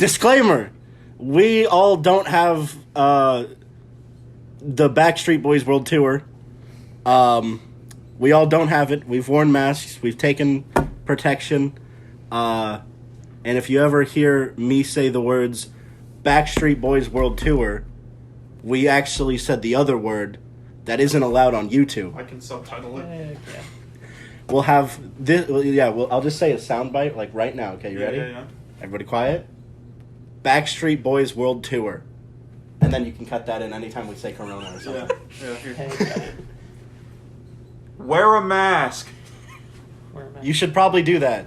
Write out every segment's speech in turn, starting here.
Disclaimer: we all don't have the Backstreet Boys World Tour. We all don't have it. We've worn masks. We've taken protection. And if you ever hear me say the words Backstreet Boys World Tour, we actually said the other word that isn't allowed on YouTube. I can subtitle it. Yeah. We'll have this. I'll just say a soundbite like right now. Okay, you ready? Yeah. Everybody quiet. Backstreet Boys World Tour. And then you can cut that in anytime we say Corona or something. Yeah. Here. Hey, Wear a mask. where am I? You should probably do that.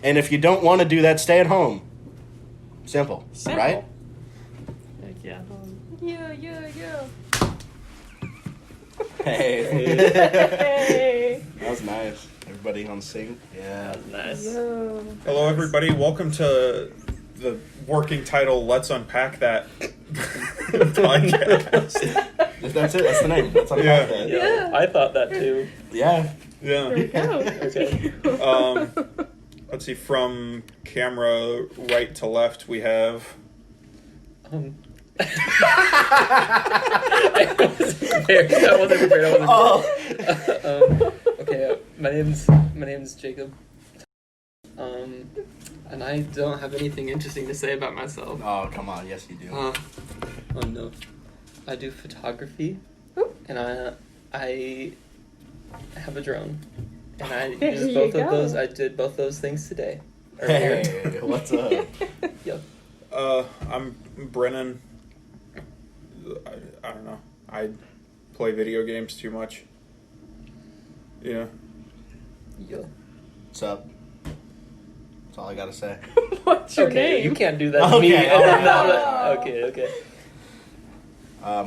And if you don't want to do that, stay at home. Simple. Right? Heck yeah. Yeah. Hey. Hey. That was nice. Everybody on sync? Yeah. Nice. Yo. Hello, everybody. Welcome to the working title, Let's Unpack That podcast. If that's it, that's the name. Let's unpack Yeah. that. Yeah, I thought that too. Yeah. There we Yeah. go. Okay. Let's see, from camera right to left, we have... I wasn't prepared. Okay, my name's Jakob. And I don't have anything interesting to say about myself. Oh, come on. Yes, you do. Oh no. I do photography, and I have a drone, and I There use you both of go. those. I did both those things today. Hey, what's up? Yep. I'm Brennen. I don't know. I play video games too much. Yeah. Yep. What's up? That's all I gotta say. What's your Okay, name? you can't do that to me. Okay, And then alright. not- okay.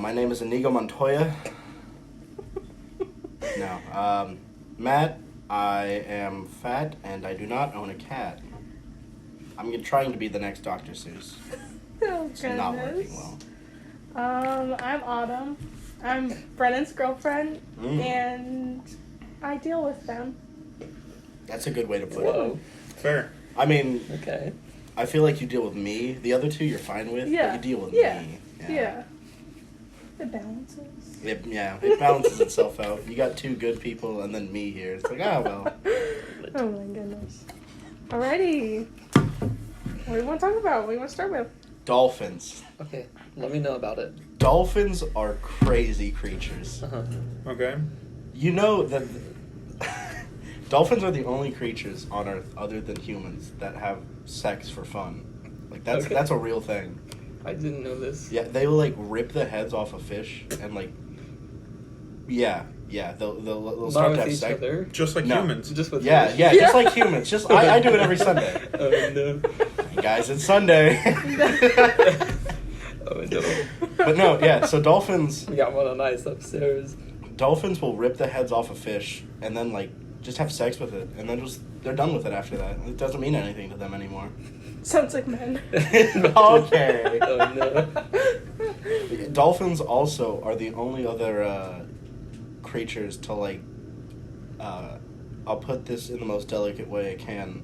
My name is Inigo Montoya. No. Matt, I am fat and I do not own a cat. I'm trying to be the next Dr. Seuss. Oh, It's not working well. I'm Autumn. I'm Brennan's girlfriend, and I deal with them. That's a good way to put it. Whoa. Fair. I mean, Okay. I feel like you deal with me. The other two you're fine with, Yeah. but you deal with Yeah. me. Yeah. It balances. It balances itself out. You got two good people and then me here. It's like, well. Oh my goodness. Alrighty. What do you want to talk about? What do you want to start with? Dolphins. Okay. Let me know about it. Dolphins are crazy creatures. Uh-huh. Okay. You know that dolphins are the only creatures on Earth other than humans that have sex for fun. Like that's Okay. that's a real thing. I didn't know this. Yeah, they will like rip the heads off a fish and like they'll Not start to with have each sex. other. Just like No. humans. Just with Yeah, fish. yeah, just like humans. Just I do it every Sunday. Oh no. Hey guys, it's Sunday. Oh no. But no, yeah. So dolphins We got one on ice upstairs. will rip the heads off a fish and then like just have sex with it, and then they're done with it after that. It doesn't mean anything to them anymore. Sounds like men. Okay. Oh no. Dolphins also are the only other creatures to like. I'll put this in the most delicate way I can.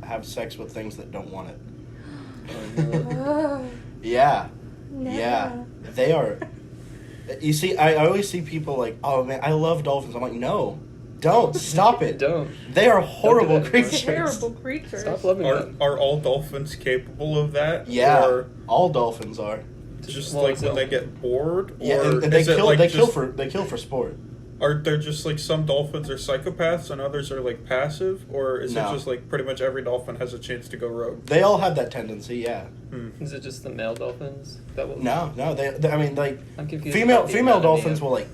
Have sex with things that don't want it. Oh no. Yeah. No. Yeah. They are. You see, I always see people like, oh man, I love dolphins. I'm like, no, don't stop it. Don't. They are horrible Don't do that anymore. creatures. Terrible creatures. Stop loving them. Are all dolphins capable of that? Yeah, Or all dolphins are. just Well, like it's when they not- get bored? Yeah, or and they is it kill. like They just, kill for sport. Are there just like some dolphins are psychopaths and others are like passive? Or is No. it just like pretty much every dolphin has a chance to go rogue? They all have that tendency. Yeah. Is it just the male dolphins? That will... No. They I mean, like I'm confused. female about the anatomy dolphins of- will like.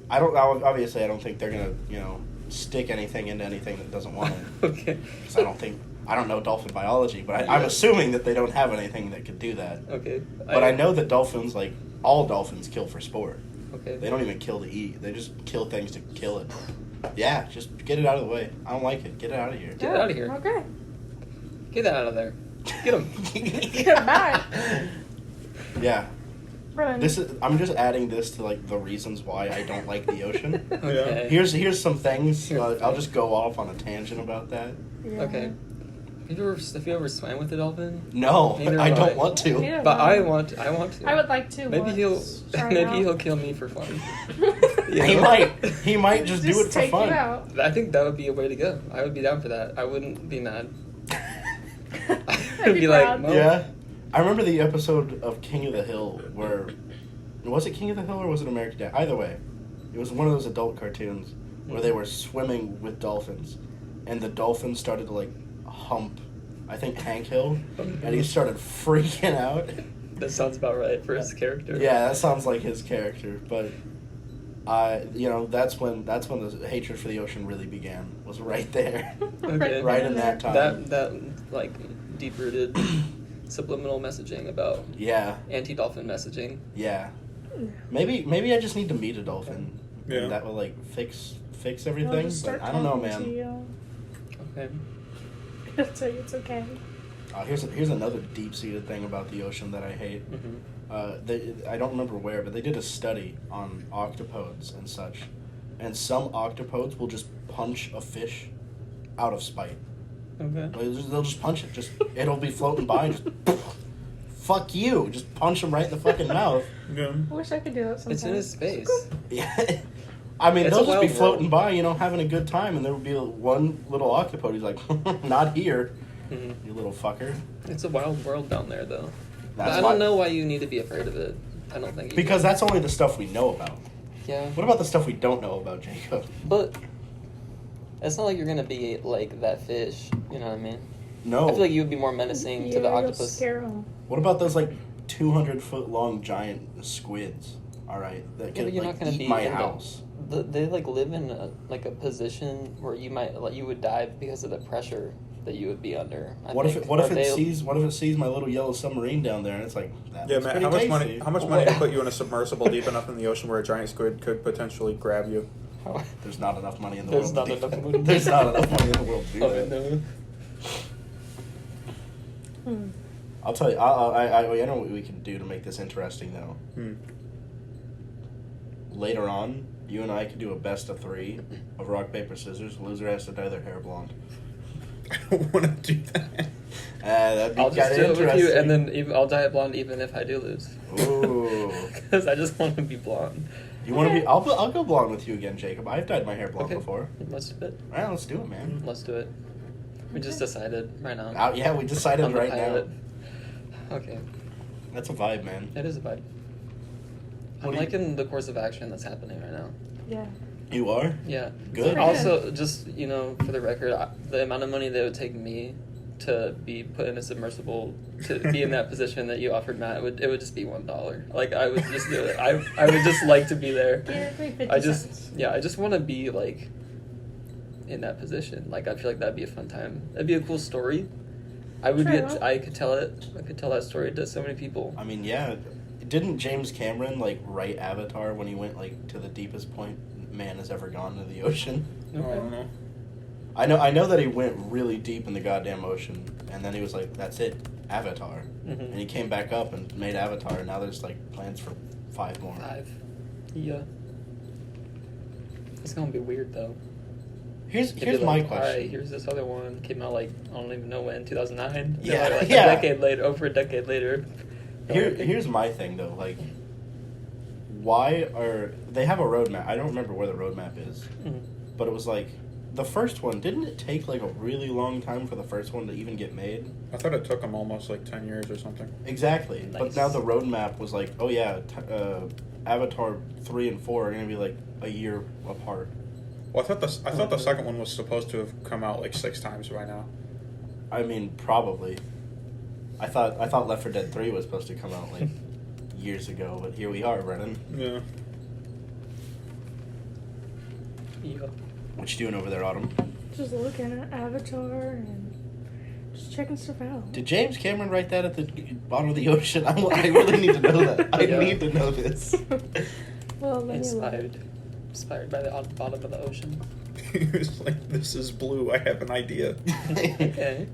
Obviously, I don't think they're gonna stick anything into anything that doesn't want it. Okay. 'Cause I don't know dolphin biology, but I'm Yeah. assuming that they don't have anything that could do that. Okay. But I know that dolphins, like all dolphins, kill for sport. Okay. They don't even kill to eat. They just kill things to kill it. Yeah, just get it out of the way. I don't like it. Get it out of here. Get it out of here. Okay. Get that out of there. Get him. Bye. Yeah. Brennan. I'm just adding this to like the reasons why I don't like the ocean. Okay. Here's some things. Here's the I'll thing. just go off on a tangent about that. Yeah. Okay. Have you ever swam with a dolphin? No, Neither I have don't I. want to. Yeah. But I want to. I would like to. Maybe once. Try it maybe out. he'll kill me for fun. He might just do it for take fun. You out. I think that would be a way to go. I would be down for that. I wouldn't be mad. I'd I'd be be like, proud. well, Yeah, I remember the episode of King of the Hill where was it King of the Hill or was it American Dad? Either way, it was one of those adult cartoons where they were swimming with dolphins, and the dolphins started to like hump, I think Hank Hill, and he started freaking out. that sounds about right for his character. Yeah, that sounds like his character, but that's when the hatred for the ocean really began. Was right there, Okay. right in that time. That like deep rooted subliminal messaging about Yeah, anti-dolphin messaging. yeah. Maybe I just need to meet a dolphin. Yeah. And that will like fix I'll everything. just start But I don't know, talking to man. you. Okay. I'll tell you it's okay. Here's another deep-seated thing about the ocean that I hate. I don't remember where, but they did a study on octopodes and such, and some octopodes will just punch a fish out of spite. Okay. They'll just punch it. It'll be floating by and just fuck you. Just punch them right in the fucking mouth. Yeah. I wish I could do that sometimes. It's in his space. Yeah. I mean, It's they'll a just be wild floating world. by, having a good time, and there would be one little octopode. He's like, not here, you little fucker. It's a wild world down there, though. But That's I why- don't know why you need to be afraid of it. I don't think you Because do. that's only the stuff we know about. Yeah. What about the stuff we don't know about, Jacob? But it's not like you're gonna be like that fish. You know what I mean? No. I feel like you would be more menacing to the you'll octopus. scare 'em. What about those 200-foot long giant squids? All right, that Yeah, could but you're not gonna eat be my in the- house. They live in a position where you would die because of the pressure that you would be under. What if it sees my little yellow submarine down there and it's like that? Yeah, looks Matt. pretty tasty. How much money to put you in a submersible deep enough in the ocean where a giant squid could potentially grab you? There's not enough money in the There's world. not to do enough that. money. There's not enough money in the world to do Oh, that. no. I'll tell you. I know what we can do to make this interesting though. Later on, you and I could do a best of 3 of rock paper scissors. Loser has to dye their hair blonde. I don't want to do that. That'd be I'll just kind do of it with interesting. you, and then I'll dye it blonde even if I do lose. Ooh. Because I just want to be blonde. You want to be? I'll go blonde with you again, Jacob. I've dyed my hair blonde Okay. before. Let's do it. All right, let's do it, man. Let's do it. We just decided right now. Yeah, we decided On the right pilot. now. Okay. That's a vibe, man. It is a vibe. What I'm do you- liking the course of action that's happening right now. Yeah. You are? Yeah. Good. Also, just, for the record, the amount of money that it would take me to be put in a submersible to be in that position that you offered Matt, it would just be $1. Like, I would just do it. I would just like to be there. Give me 50 I just cents. want to be, in that position. Like, I feel like that'd be a fun time. That'd be a cool story. I could tell it. I could tell that story to so many people. I mean, yeah. Didn't James Cameron write Avatar when he went to the deepest point man has ever gone into the ocean? I don't know. I know that he went really deep in the goddamn ocean, and then he was like, "That's it, Avatar," and he came back up and made Avatar, and now there's plans for 5 more. 5. Yeah. It's gonna be weird though. Here's It'd be my like, question. Alright, here's this other one. Came out I don't even know when, 2009? Yeah, A yeah. decade later, over a decade later. Here's my thing though, why are they have a roadmap? I don't remember where the roadmap is, but it was the first one. Didn't it take a really long time for the first one to even get made? I thought it took them almost 10 years or something. Exactly, but Nice. now the roadmap was oh yeah, Avatar 3 and 4 are gonna be a year apart. Well, I thought the second one was supposed to have come out 6 times by now. I mean, probably. I thought Left 4 Dead 3 was supposed to come out years ago, but here we are, Brennen. Yeah. Yeah. What you doing over there, Autumn? Just looking at Avatar and just checking stuff out. Did James Cameron write that at the bottom of the ocean? I really need to know that. I Yeah. need to know this. Well, let me Inspired by the bottom of the ocean. He was like, "This is blue. I have an idea." Okay.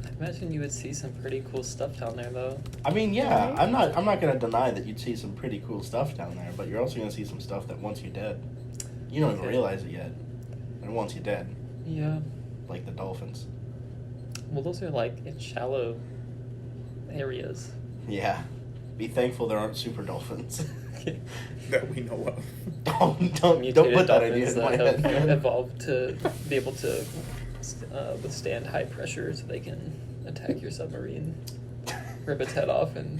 I imagine you would see some pretty cool stuff down there, though. I mean, yeah, Right. I'm not gonna deny that you'd see some pretty cool stuff down there, but you're also gonna see some stuff that once you're dead, you don't even Okay. realize it yet, and once you're dead. Yeah. like the dolphins. Well, those are like in shallow areas. Yeah. Be thankful there aren't super dolphins. That we know of. Don't Mutated put that idea dolphins in my that have head. evolved to be able to withstand high pressure so they can attack your submarine, rip its head off, and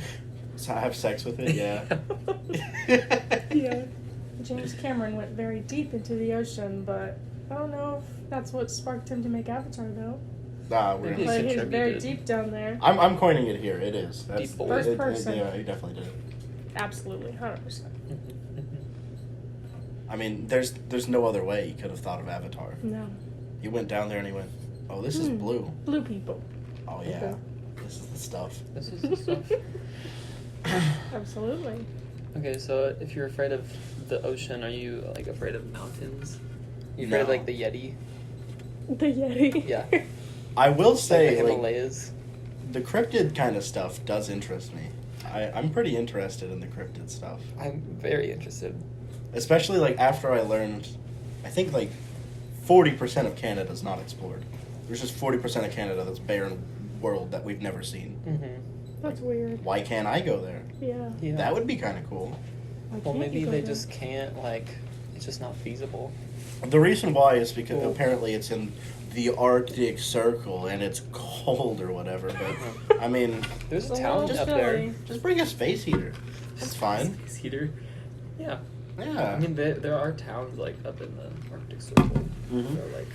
So have sex with it, yeah. Yeah. James Cameron went very deep into the ocean, but I don't know if that's what sparked him to make Avatar, though. Nah, we're Maybe gonna Like, he's very contributed. deep down there. I'm coining it here. It is. That's Deep boy. First person. yeah, he definitely did. Absolutely, 100%. I mean, there's no other way he could have thought of Avatar. No. He went down there and he went, "Oh, this is blue. Blue people. Oh yeah, Okay. this is the stuff." This is the stuff. Absolutely. Okay, so if you're afraid of the ocean, are you like afraid of mountains? You afraid of No. like the Yeti? The Yeti. Yeah. I will Like say, the like, Himalayas? the cryptid kind of stuff does interest me. I'm pretty interested in the cryptid stuff, I'm very interested. especially like after I learned, I think like 40% of Canada is not explored. There's just 40% of Canada that's barren world that we've never seen. Mm-hmm. That's weird. Why can't I go there? Yeah. Yeah. That would be kind of cool. Why Well, can't maybe you go they there? just can't, like, it's just not feasible. The reason why is because Cool. apparently it's in the Arctic Circle and it's cold or whatever. But I mean, There's a So town just up really- there. just bring a space heater. That's fine. Space heater. Yeah. Yeah. I mean, there are towns, like, up in the Arctic Circle. Mhm. That are, like,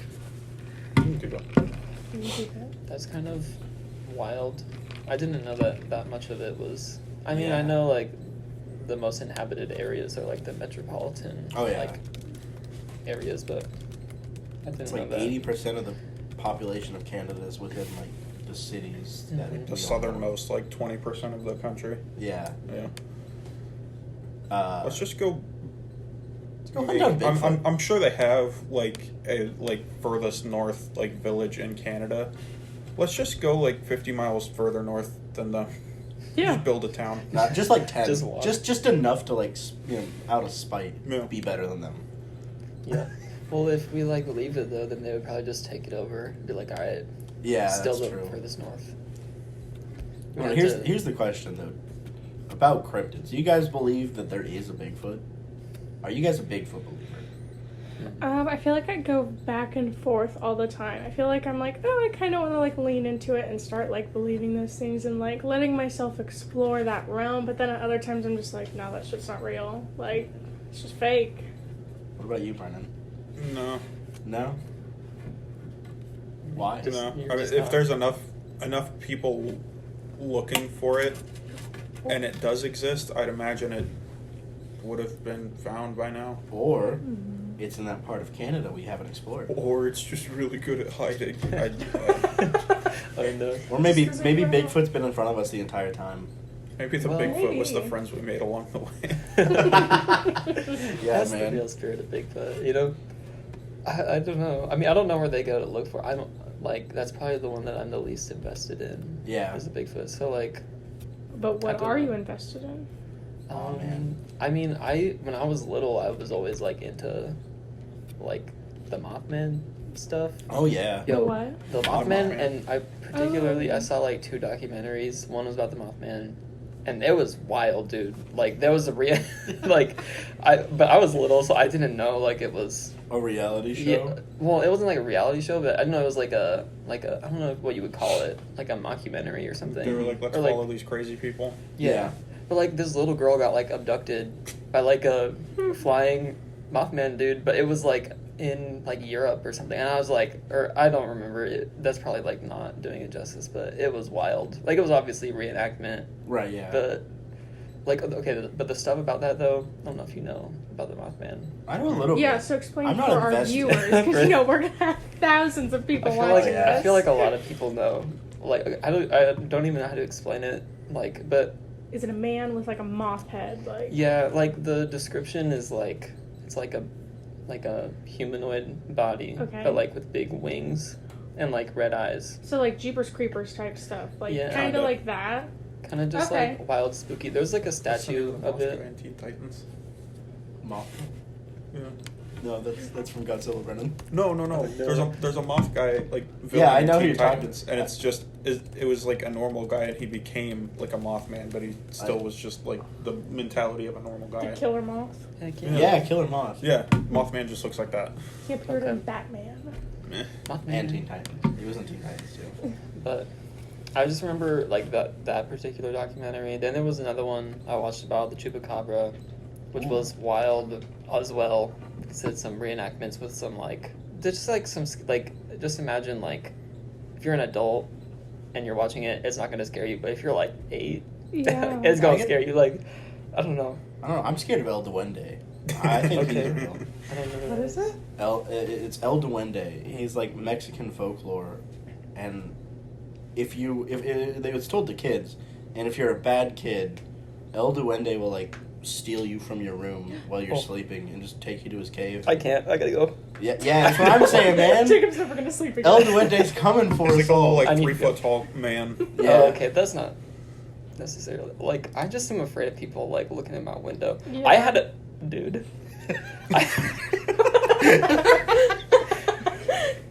You can do that. Can you do that? that's kind of wild. I didn't know that much of it was... I mean, Yeah. I know, like, the most inhabited areas are, like, the metropolitan, Oh, yeah. like, areas, but I didn't It's know like that. 80% of the population of Canada is within like the cities that Mhm. The we all southernmost, like 20% of the country. know. Yeah. Yeah. Let's just go. let's go hunt down Bigfoot. I'm sure they have like a furthest north like village in Canada. Let's just go like 50 miles further north than them. Yeah. Just build a town. Not just like 10. Just walk. Just enough to like out of spite Yeah. be better than them. Yeah. Well, if we, like, leave it, though, then they would probably just take it over and be like, all right, Yeah, still that's the true. furthest north. We Well, have here's to- here's the question though about cryptids. Do you guys believe that there is a Bigfoot? Are you guys a Bigfoot believer? I feel like I go back and forth all the time. I feel like I'm like, oh, I kind of want to like lean into it and start like believing those things and like letting myself explore that realm. But then at other times I'm just like, no, that shit's not real. Like, it's just fake. What about you, Brennan? No. No. Why? Just- No. you're I mean, just if not- there's enough people looking for it, and it does exist, I'd imagine it would have been found by now. Or it's in that part of Canada we haven't explored. Or it's just really good at hiding. I know. Or maybe Just 'cause maybe we don't- Bigfoot's been in front of us the entire time. Maybe the Well, Bigfoot was the maybe. friends we made along the way. Yeah, That's man. the real spirit of Bigfoot, you know? I don't know. I mean, I don't know where they go to look for. I don't, like, that's probably the one that I'm the least invested in. Yeah. Is the Bigfoot. So, like, But I what don't are know. you invested in? Oh, man. I mean, when I was little, I was always, like, into, like, the Mothman stuff. Oh yeah. The what? The Mothman. Mothman, and I particularly, Oh. I saw, like, 2 documentaries. One was about the Mothman, and it was wild, dude. Like, there was a but I was little, so I didn't know, like, it was... A reality show. Yeah, well, it wasn't like a reality show, but I don't know. It was like a I don't know what you would call it, like a mockumentary or something. They were like, let's Or, like- follow these crazy people. Yeah. But like this little girl got like abducted by like a flying Mothman dude, but it was like in like Europe or something, and I was like, or I don't remember it. That's probably like not doing it justice, but it was wild. Like it was obviously reenactment, Right. Yeah. but like okay, but the stuff about that though, I don't know if you know about the Mothman. I know a little Yeah, bit. so explain I'm for not our invested. viewers, because you know we're gonna have thousands of people watching this. I feel like a lot of people know. Like I don't even know how to explain it. Like, but Is it a man with like a moth head? Like, yeah, like the description is like it's like a humanoid body, Okay. but like with big wings and like red eyes. so like Jeepers Creepers type stuff, like Yeah. kind Kinda. of like that. Kind of just Okay. like wild, spooky. There's like a statue of it. Teen Titans. Moth. Yeah. No, that's from Godzilla, Brennen. No. There's a moth guy like villain Yeah, I in know who Teen you're talking Titans, and it's just it was like a normal guy, and he became like a Mothman, but he still was just like the mentality of a normal guy. The killer moth. Heck Yeah, Killer Moth. Yeah, Mothman just looks like that. He appeared in Okay. Batman. Meh. And Teen Titans. He was in Teen Titans too. But I just remember like that particular documentary. Then there was another one I watched about the chupacabra, which was wild as well. Because it's some reenactments with some like just like some like just imagine like if you're an adult and you're watching it, it's not gonna scare you. But if you're like 8, Yeah. it's gonna scare you. Like I don't know. I'm scared of El Duende. I think Okay. he's real. I don't know. What is it? It's El Duende. He's like Mexican folklore, and if it's told to kids, and if you're a bad kid, El Duende will like steal you from your room while you're sleeping and just take you to his cave. I can't. I gotta go. Yeah, that's what I'm saying, man. Jacob's never gonna sleep again. El Duende's coming for He's us like a little all. like I need 3 to go. foot tall man. Yeah. Oh, okay. That's not necessarily like I just am afraid of people like looking in my window. Yeah. I had a dude.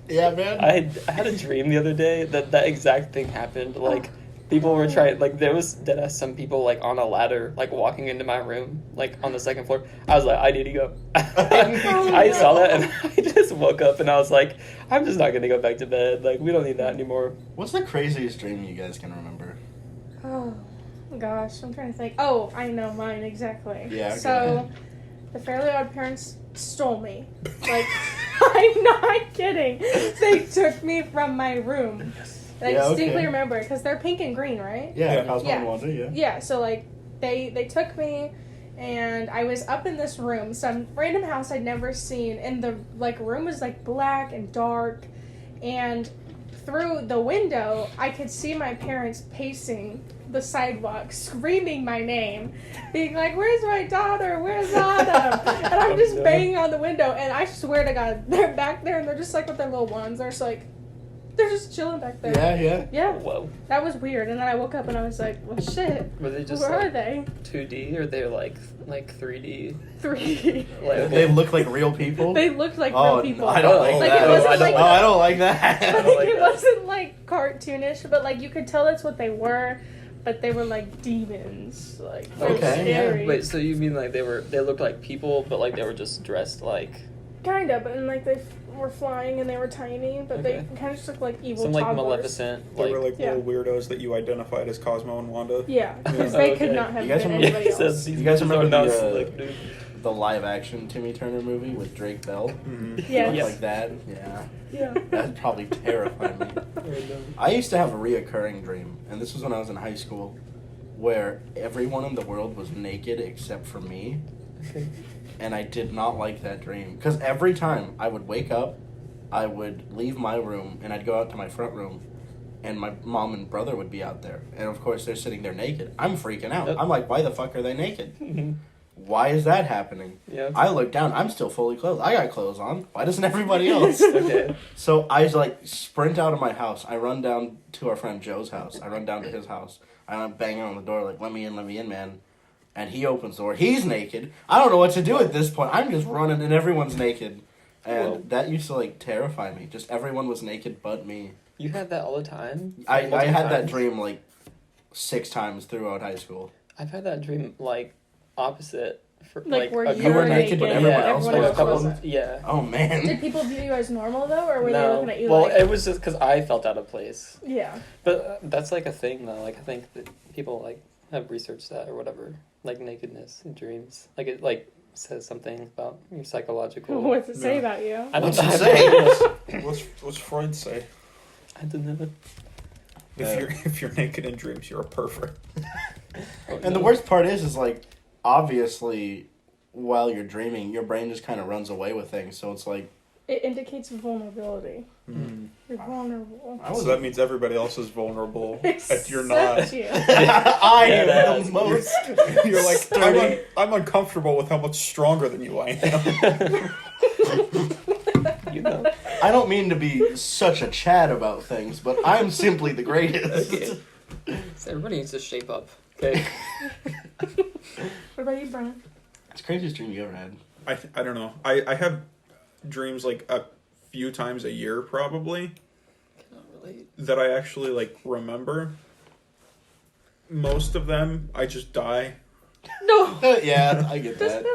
Yeah, man. I had a dream the other day that exact thing happened. Like people were trying like there was some people like on a ladder like walking into my room like on the second floor. I was like I need to go. I saw that and I just woke up and I was like I'm just not gonna go back to bed. Like we don't need that anymore. What's the craziest dream you guys can remember? Oh gosh, I'm trying to think. Oh, I know mine exactly. Yeah, okay. So, the Fairly Odd Parents stole me. Like, I'm not kidding. They took me from my room. I Yeah, distinctly okay. remember because they're pink and green, right? Yeah, Yeah. Cosmo Yeah. and Wanda, yeah. Yeah. So like, they took me, and I was up in this room, some random house I'd never seen, and the like room was like black and dark, and through the window I could see my parents pacing the sidewalk, screaming my name, being like, "Where's my daughter? Where's Autumn?" And I'm just banging on the window, and I swear to God, they're back there, and they're just like with their little wands. They're just like, they're just chilling back there. Yeah. Yeah, Whoa. that was weird. And then I woke up and I was like, "Well, shit. Were they just Where are like they?" 2D or they're like 3D? 3D. Like, They look like real people? They looked like Oh, real people. I don't like Oh, Like, that. it wasn't I don't like- Oh, I don't like that. I don't Like, like it that. wasn't like cartoonish, but like you could tell that's what they were. But they were like demons. Like they were Okay, yeah. scary. Wait, so you mean like they looked like people, but like they were just dressed like Kind of, and like they were flying and they were tiny, but Okay. they kind of just looked like evil some like toddlers. Maleficent? They were like Yeah. little weirdos that you identified as Cosmo and Wanda. Yeah, because Oh, they okay. could not have You guys been remember- anybody He says else. these You guys bitches remember are nuts, the, like, dude. the live action Timmy Turner movie with Drake Bell? Mhm. Yes. Looked like that? Yeah. Yeah. That'd probably terrify me. I used to have a reoccurring dream, and this was when I was in high school, where everyone in the world was naked except for me, Okay. and I did not like that dream. Because every time I would wake up, I would leave my room, and I'd go out to my front room, and my mom and brother would be out there. And of course, they're sitting there naked. I'm freaking out. Yep. I'm like, why the fuck are they naked? Why is that happening? Yeah. I look down. I'm still fully clothed. I got clothes on. Why doesn't everybody else? Okay. So I like sprint out of my house. I run down to our friend Joe's house. I run down to his house. I'm banging on the door like, let me in, man. And he opens the door. He's naked. I don't know what to do at this point. I'm just running and everyone's naked. And Whoa. that used to like terrify me. Just everyone was naked but me. You had that all the time? I Multiple had that times? dream like 6 times throughout high school. I've had that dream like opposite for Like, where a you You were were naked, but naked, everyone yeah, else like a was. couple. wasn't. Yeah. Oh man. Did people view you as normal though, or were they No. looking at you Well, like? it was just because I felt out of place. Yeah. But that's like a thing though. Like I think that people like have researched that or whatever. Like nakedness in dreams. Like it like says something about your psychological. What's it say No. about you? I don't What's it know. say? What's Freud say? I don't know. If you're naked in dreams, you're a pervert. And the worst part is like, obviously, while you're dreaming, your brain just kind of runs away with things. So it's like, It indicates vulnerability. Mm. You're vulnerable. I So that means everybody else is vulnerable, if you're Except not. you. I am Deadass. the most. You're like, sturdy. I'm uncomfortable with how much stronger than you I am. You know. I don't mean to be such a Chad about things, but I'm simply the greatest. Okay. So everybody needs to shape up. Okay. What about you, Brian? It's the craziest dream you ever had. I don't know. I have dreams like a few times a year, probably, Cannot relate. that I actually like remember. Most of them, I just die. No. Yeah, I get that.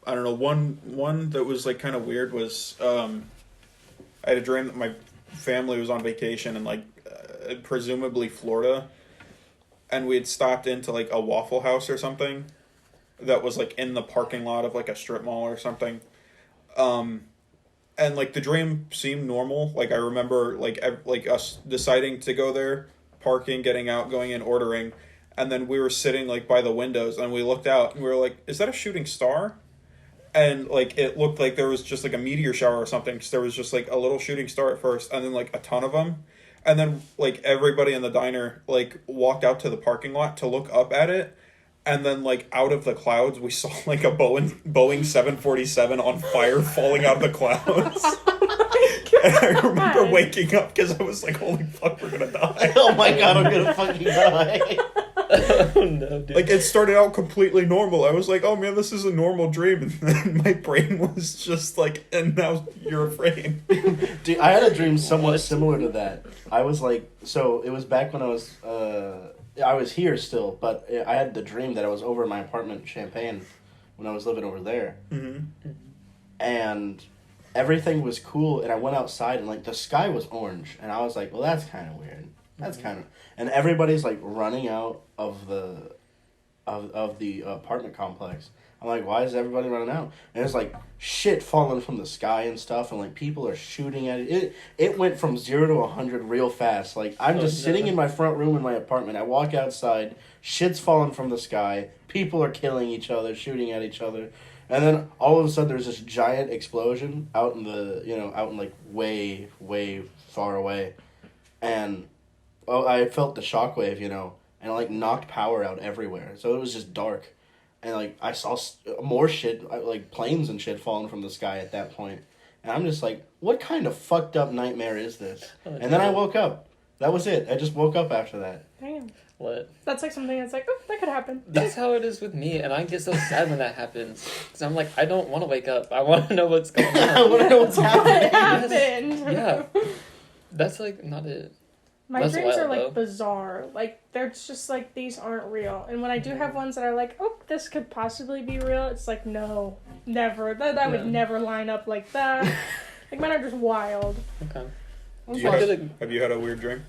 I don't know. One that was like kind of weird was I had a dream that my family was on vacation in like presumably Florida, and we had stopped into like a Waffle House or something that was like in the parking lot of like a strip mall or something. And like the dream seemed normal. Like I remember like us deciding to go there, parking, getting out, going in, ordering, and then we were sitting like by the windows and we looked out and we were like, "Is that a shooting star?" And like it looked like there was just like a meteor shower or something. Because there was just like a little shooting star at first, and then like a ton of them, and then like everybody in the diner like walked out to the parking lot to look up at it. And then, like, out of the clouds, we saw, like, a Boeing 747 on fire falling out of the clouds. And I remember waking up because I was like, holy fuck, we're gonna die. Oh my god, I'm gonna fucking die. Oh no, dude. Like, it started out completely normal. I was like, oh man, this is a normal dream. And then my brain was just like, and now you're afraid. Dude, I had a dream somewhat similar to that. I was like, so it was back when I was here still, but I had the dream that I was over in my apartment in Champaign when I was living over there. Mm-hmm. And everything was cool, and I went outside, and, like, the sky was orange. And I was like, well, that's kind of weird. That's kind of... And everybody's, like, running out of the apartment complex. I'm like, why is everybody running out? And it's, like, shit falling from the sky and stuff, and, like, people are shooting at it. It went from 0 to 100 real fast. Like, I'm just sitting in my front room in my apartment. I walk outside, shit's falling from the sky, people are killing each other, shooting at each other. And then all of a sudden there's this giant explosion out in like way, way far away. And I felt the shockwave, and it like knocked power out everywhere. So it was just dark. And like I saw more shit, like planes and shit falling from the sky at that point. And I'm just like, what kind of fucked up nightmare is this? And then I woke up. That was it. I just woke up after that. Damn. What? That's like something that's like, oh, that could happen. That's how it is with me, and I get so sad when that happens. Because I'm like, I don't want to wake up. I want to know what's going on. I want to know what's happening. What happened? Yeah. That's like not it. My That's dreams wild, are like though. bizarre. Like they're just like these aren't real. And when I do have ones that are like, oh, this could possibly be real, it's like no, never. That would never line up like that. Like mine are just wild. Okay. Have you had a weird dream?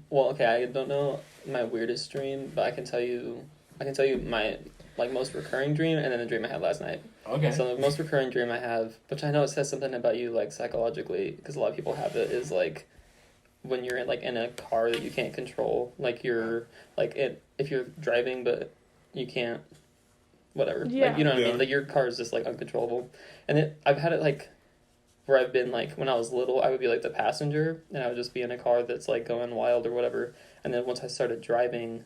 Well, okay, I don't know my weirdest dream, but I can tell you my like most recurring dream and then the dream I had last night. Okay. So the most recurring dream I have, which I know it says something about you like psychologically, because a lot of people have it, is like when you're in a car that you can't control, like you're like if you're driving but you can't, whatever. Yeah. Like, you know what I mean? Like your car is just like uncontrollable, and I've had it like where I've been like when I was little, I would be like the passenger and I would just be in a car that's like going wild or whatever. And then once I started driving,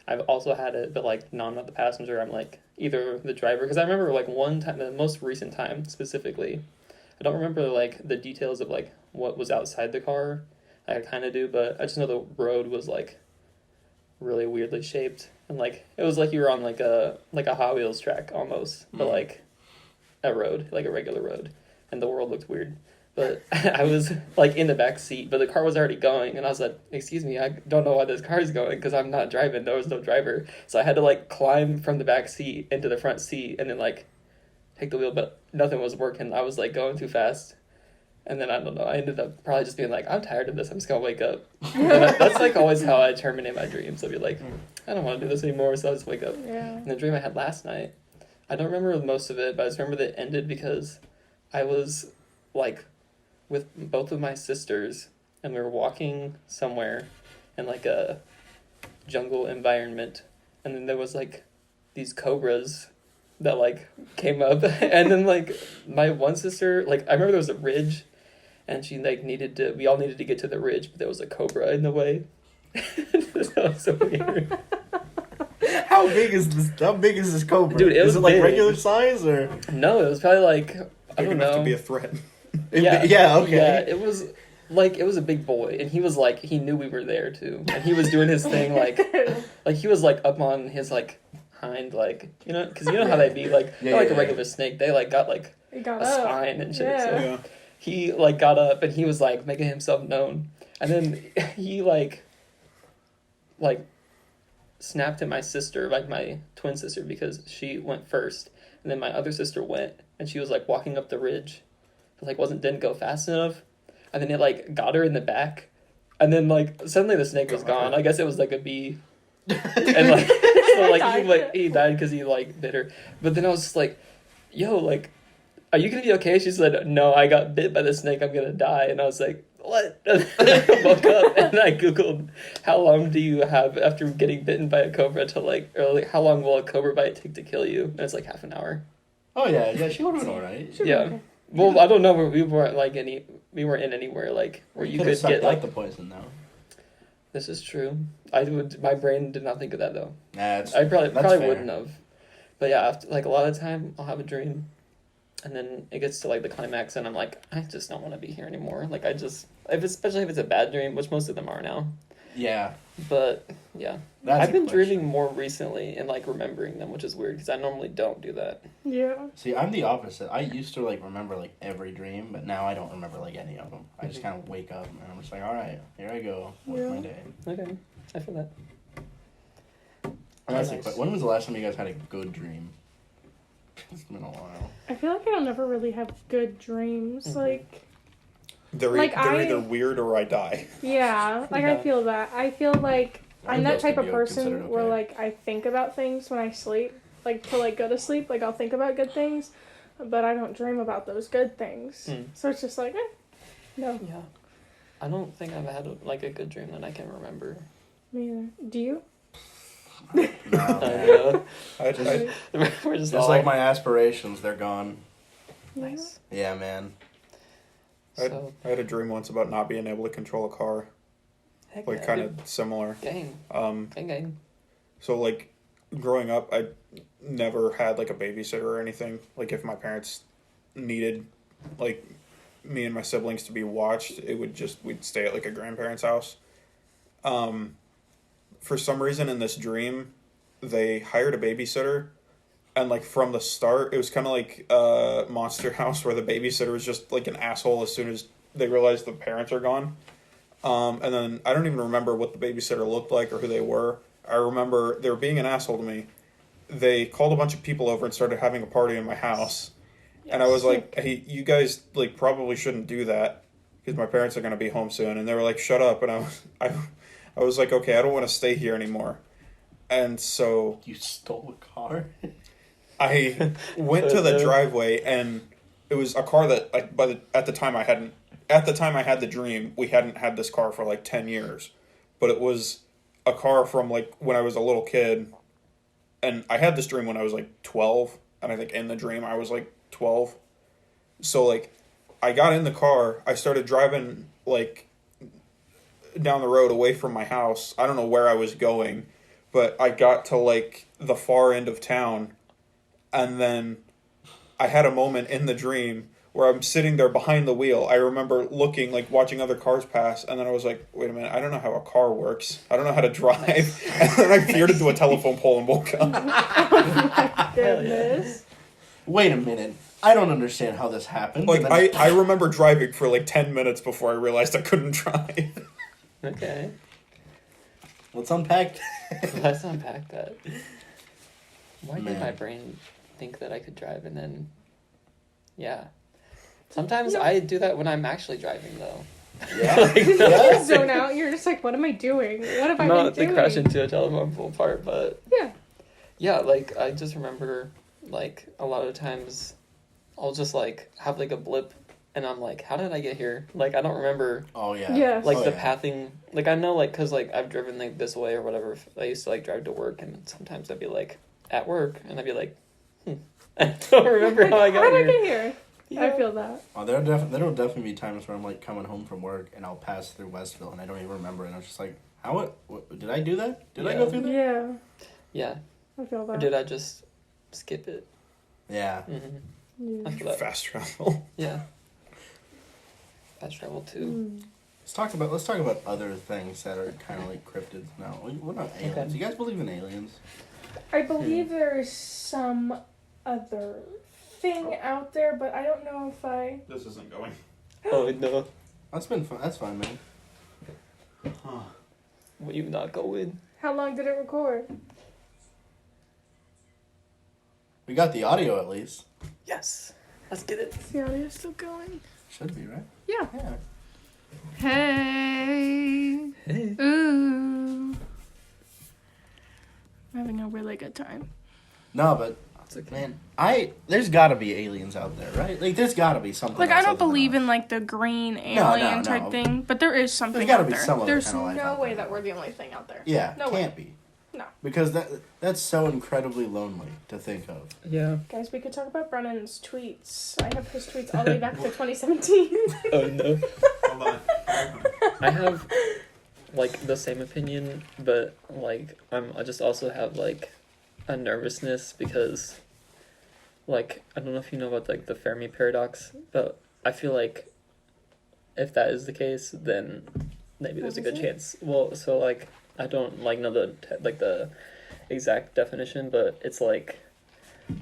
I've also had it, but like no, I'm not the passenger. I'm like either the driver, because I remember like one time, the most recent time specifically, I don't remember like the details of like what was outside the car. I kind of do, but I just know the road was like really weirdly shaped, and like it was like you were on like a Hot Wheels track almost, but like a road, like a regular road, and the world looked weird. But I was like in the back seat, but the car was already going, and I was like, "Excuse me, I don't know why this car is going because I'm not driving. There was no driver, so I had to like climb from the back seat into the front seat and then like take the wheel, but nothing was working. I was like going too fast." And then, I don't know, I ended up probably just being like, I'm tired of this, I'm just going to wake up. That's like always how I terminate my dreams. I'll be like, I don't want to do this anymore, so I'll just wake up. Yeah. And the dream I had last night, I don't remember most of it, but I just remember that it ended because I was like with both of my sisters, and we were walking somewhere in like a jungle environment, and then there was like these cobras that like came up, and then like my one sister, like I remember there was a ridge, and she like we all needed to get to the ridge, but there was a cobra in the way. That was so weird. How big is this cobra? Dude, is was it like big. regular size or? No, it was probably like I Big don't enough know. to be a threat. Yeah. Okay. Yeah, it was a big boy, and he was like he knew we were there too, and he was doing his thing like he was like up on his like behind, like, because you know how they be, like, Yeah, they're like yeah, a regular snake. They, like, got, like, It got a up. spine and shit. Yeah. So Yeah. he, like, got up and he was, like, making himself known. And then he, like, snapped at my sister, like, my twin sister, because she went first. And then my other sister went, and she was, like, walking up the ridge. But, like, didn't go fast enough. And then it, like, got her in the back. And then, like, suddenly the snake was gone. I guess it was, like, a bee. And, like, so, like, he died because he, like, bit her. But then I was just like, yo, like, are you gonna be okay? She said, no, I got bit by the snake. I'm gonna die. And I was like, what? And I woke up and I Googled, how long do you have after getting bitten by a cobra to, like, or, like, how long will a cobra bite take to kill you? And it's, like, half an hour. Oh, yeah, she would have been alright. Yeah. Okay. Well, I don't know where we weren't, like, we weren't in anywhere, like, where you could get, like, the poison, though. this is true. My brain did not think of that, though. Nah, I probably fair. wouldn't have. But yeah, after, like, a lot of the time, I'll have a dream, and then it gets to, like, the climax, and I'm like, I just don't want to be here anymore. Like, especially if it's a bad dream, which most of them are now. Yeah. But, yeah. That's I've been a question. dreaming more recently and, like, remembering them, which is weird, because I normally don't do that. Yeah. See, I'm the opposite. I used to, like, remember, like, every dream, but now I don't remember, like, any of them. I just kind of wake up, and I'm just like, alright, here I go with my day. Okay, I feel that. Honestly, Nice. but when was the last time you guys had a good dream? It's been a while. I feel like I don't ever really have good dreams. Mhm. Like, They're Like, either weird or I die. yeah, like I Yeah. feel that. I feel like I'm Those that type can of be considered person where, okay. like, I think about things when I sleep. Like, to, like, go to sleep, like, I'll think about good things, but I don't dream about those good things. Mm. So it's just like, no, Yeah. I don't think I've had, like, a good dream that I can remember. me either. Do you? No, I man. know. I We're just Just all like my aspirations, they're gone. nice. Yeah, man. So, I had a dream once about not being able to control a car. heck Like, yeah, kind dude. of similar. Gang. Um, Gang. so, like, growing up, I never had, like, a babysitter or anything. Like, if my parents needed, like, me and my siblings to be watched, we'd stay at, like, a grandparent's house. For some reason in this dream, they hired a babysitter, and, like, from the start, it was kind of like Monster House, where the babysitter was just, like, an asshole as soon as they realized the parents are gone. And then I don't even remember what the babysitter looked like or who they were. I remember they were being an asshole to me. They called a bunch of people over and started having a party in my house. And I was like, hey, you guys, like, probably shouldn't do that because my parents are going to be home soon. And they were like, shut up. And I was like, okay, I don't want to stay here anymore. And so You stole a car? I went to the driveway, and it was a car that, at the time I had the dream, we hadn't had this car for, like, 10 years. But it was a car from, like, when I was a little kid. And I had this dream when I was, like, 12. And I think in the dream I was, like, 12. So, like, I got in the car. I started driving, like, down the road away from my house. I don't know where I was going. But I got to, like, the far end of town. And then I had a moment in the dream where I'm sitting there behind the wheel. I remember looking, like, watching other cars pass, and then I was like, wait a minute, I don't know how a car works. I don't know how to drive. And then I peered into a telephone pole and woke up. Goodness. Wait a minute. I don't understand how this happened. Like, And then- I remember driving for, like, 10 minutes before I realized I couldn't drive. Okay. Let's unpack. Let's unpack that. Why did Man. my brain think that I could drive and then... Yeah. Sometimes I do that when I'm actually driving, though. Yeah. You Yeah. zone out. You're just like, what am I doing? What have I Not been to doing? crash into a telephone pole part, but... Yeah. Yeah, like, I just remember, like, a lot of times I'll just, like, have, like, a blip, and I'm like, how did I get here? Like, I don't remember, Oh, yeah. Yes. like, Oh, the yeah. pathing. Like, I know, like, because, like, I've driven, like, this way or whatever. I used to, like, drive to work, and sometimes I'd be, like, at work, and I'd be like, I don't remember how I got How did I here. get here? Yeah. I feel that. Oh, there'll definitely be times where I'm, like, coming home from work, and I'll pass through Westville, and I don't even remember, and I was just like, what did I do that? Did I go Yeah. through that? Yeah. Yeah. I feel Or that. did I just skip it? Yeah. Mm-hmm. I Yeah. feel that. Fast travel. Yeah. Fast travel, too. Mm. Let's talk about other things that are kind of like cryptids now. What about aliens? Okay. You guys believe in aliens? I believe there is some other thing out there, but I don't know if I... This isn't going. Oh no. That's been fun. That's fine, man. Huh. Will you not go in? How long did it record? We got the audio at least. Yes. Let's get it. Is the audio still going? Should be, right? Yeah. Yeah. Hey. Hey. Ooh. I'm having a really good time. No, but It's okay. man, there's got to be aliens out there, right? Like, there's got to be something. Like, I else don't other than believe us. in, like, the green no, alien type no. thing, but there is something There's gotta out be there. some other There's kind of life no out way there. that we're the only thing out there. Yeah, No can't way. be. No. Because that's so incredibly lonely to think of. Yeah. Guys, we could talk about Brennen's tweets. I have his tweets all the way back to 2017. Oh no. Hold on. I have like the same opinion, but like I just also have like a nervousness because like I don't know if you know about like the Fermi paradox, but I feel like if that is the case, then maybe there's a What good is it? chance. Well, so like I don't like know the exact definition, but it's like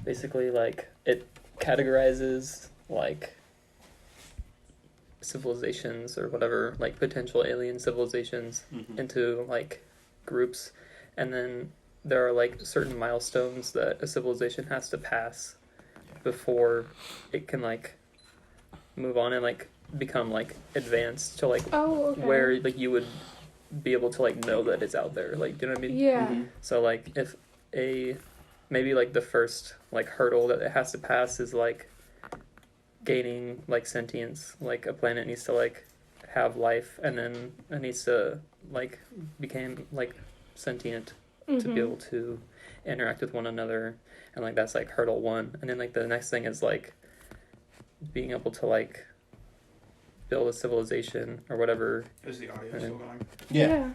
basically like it categorizes like civilizations or whatever, like potential alien civilizations into like groups, and then there are like certain milestones that a civilization has to pass before it can like move on and like become like advanced to like Oh, okay. where like you would be able to like know that it's out there, like, do you know what I mean? Yeah. Mhm. So like if maybe like the first like hurdle that it has to pass is like gaining like sentience, like a planet needs to like have life, and then it needs to like become like sentient to be able to interact with one another, and like that's like hurdle one, and then like the next thing is like being able to like build a civilization or whatever. Is the audio still going? Yeah.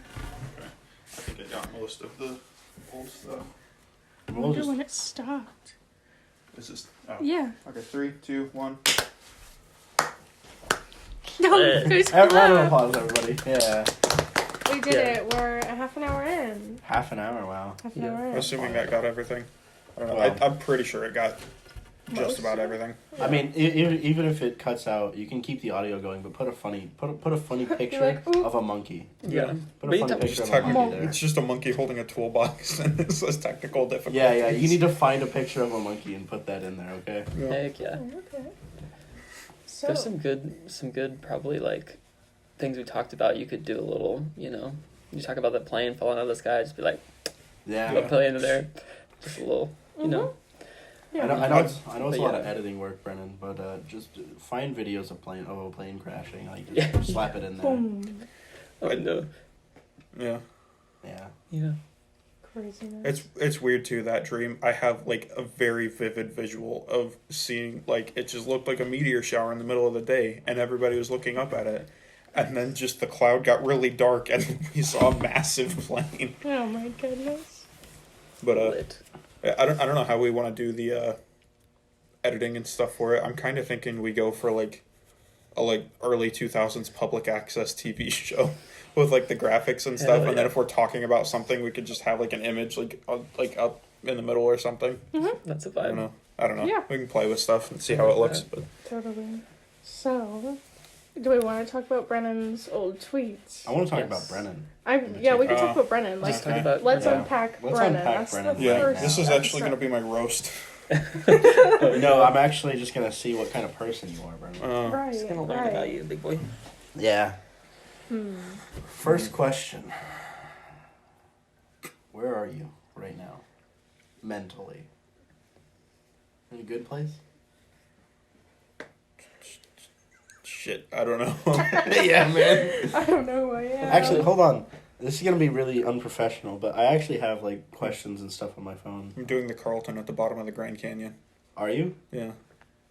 I think I got most of the old stuff. I We'll wonder just, when it stopped. This is. Oh. Yeah. Okay, 3, 2, 1. No, Eh. there's round of clap. applause, everybody. Yeah. We did Yeah. it. We're a half an hour in. Half an hour, wow. Half an Yeah. hour in. Assuming that got everything. I don't know. Well. I'm pretty sure it got just Most about of it? everything. I mean, even if it cuts out, you can keep the audio going, but put a funny picture like, ooh. of a monkey. Yeah. Put But a you funny don't- picture Just of a monkey technically, there. it's just a monkey holding a toolbox, and it says technical difficulties. Yeah, you need to find a picture of a monkey and put that in there, okay? Yeah. Heck yeah. Oh, okay. So, There's some good probably like things we talked about. You could do a little, you know, you talk about the plane falling out of the sky, just be like, Yeah. put a plane in there, just a little, you know. yeah. I know it's But a lot of yeah. editing work, Brennan, but just find videos of a plane crashing, like just Yeah. slap it in there. Boom. Oh no. Yeah. Yeah. Yeah. Craziness. It's weird too, that dream. I have like a very vivid visual of seeing, like, it just looked like a meteor shower in the middle of the day, and everybody was looking up at it, and then just the cloud got really dark and we saw a massive plane. Oh my goodness. But Lit. I don't know how we want to do the editing and stuff for it. I'm kind of thinking we go for like a early 2000s public access TV show with like the graphics and stuff, Hell and then yeah. if we're talking about something, we could just have like an image like up in the middle or something. That's a I don't vibe. know. I don't know. Yeah. We can play with stuff and see how it looks. But Totally. So, do we want to talk about Brennan's old tweets? I want to talk Yes. about Brennan. Yeah, we can talk Oh. about Brennan. Like, Just talk about let's Yeah. unpack Let's Brennen. unpack That's Brennen the yeah, first. this is actually going to episode. be my roast. No, I'm actually just gonna see what kind of person you are, Brennan. Right. Just gonna learn right. about you, big boy. Yeah. Hmm. First question. Where are you right now? Mentally. In a good place? Shit, I don't know. Yeah, man. I don't know who I am. Actually, hold on. This is gonna be really unprofessional, but I actually have like questions and stuff on my phone. I'm doing the Carlton at the bottom of the Grand Canyon. Are you? Yeah.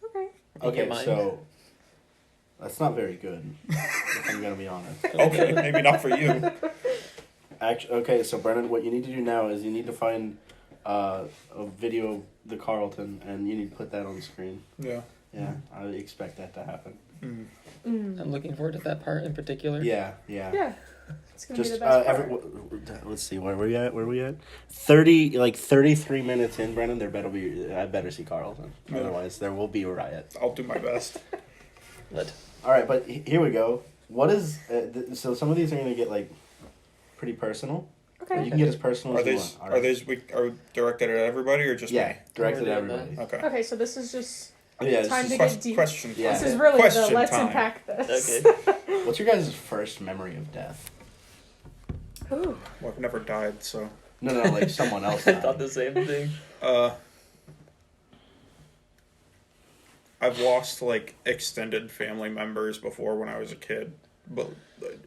Okay. Okay, mine. so that's not very good. If I'm gonna be honest. Okay, maybe not for you. Actually, okay, so Brennan, what you need to do now is you need to find a video of the Carlton, and you need to put that on the screen. Yeah. Yeah, I expect that to happen. Mm. Mm. I'm looking forward to that part in particular. Yeah. Yeah. It's gonna be Just the best part. let's see, where we at? 33 minutes in, Brennan. I better see Carlton. Yeah. Otherwise, there will be a riot. I'll do my best. Lit. All right, but here we go. What is so? Some of these are gonna get like pretty personal. Okay. You can get as personal Are as you these want. All right. are directed at everybody or just Yeah, me? directed at Already done everybody. Okay. Okay, so this is just Yeah. time to Quest- get deep. question. Yeah. This is really Question the let's time. unpack this. Okay. What's your guys' first memory of death? Ooh. Well, I've never died, so. No, like someone else. I thought died. the same thing. I've lost like extended family members before when I was a kid,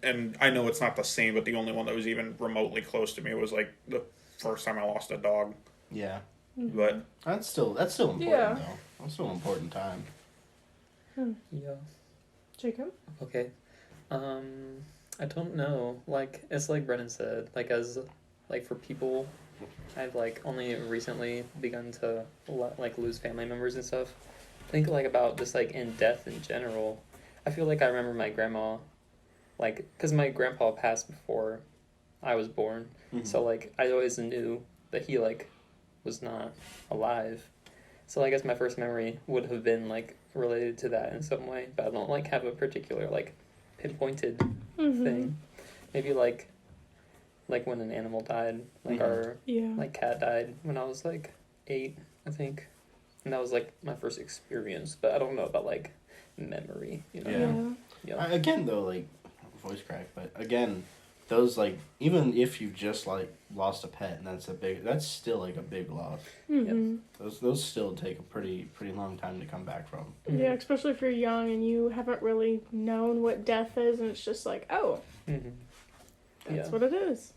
and I know it's not the same, but the only one that was even remotely close to me was like the first time I lost a dog. Yeah, But that's still important Yeah. though. That's still an important time. Yeah. Jacob? Okay. I don't know. Like, it's like Brennan said. Like, for people, I've like only recently begun to like lose family members and stuff. Think like about just like in death in general. I feel like I remember my grandma, like, because my grandpa passed before I was born. Mhm. So like I always knew that he like was not alive. So I guess my first memory would have been like related to that in some way, but I don't like have a particular like pinpointed thing. Maybe like when an animal died, like our Yeah. like cat died when I was like 8, I think, and that was like my first experience. But I don't know about like memory, you know. Yeah. Yeah. Again, though, like voice crack, but again, those like even if you just like lost a pet and that's still like a big loss. Mm-hmm. Those still take a pretty long time to come back from. Yeah, especially if you're young and you haven't really known what death is, and it's just like, oh, Mm-hmm. that's what it is.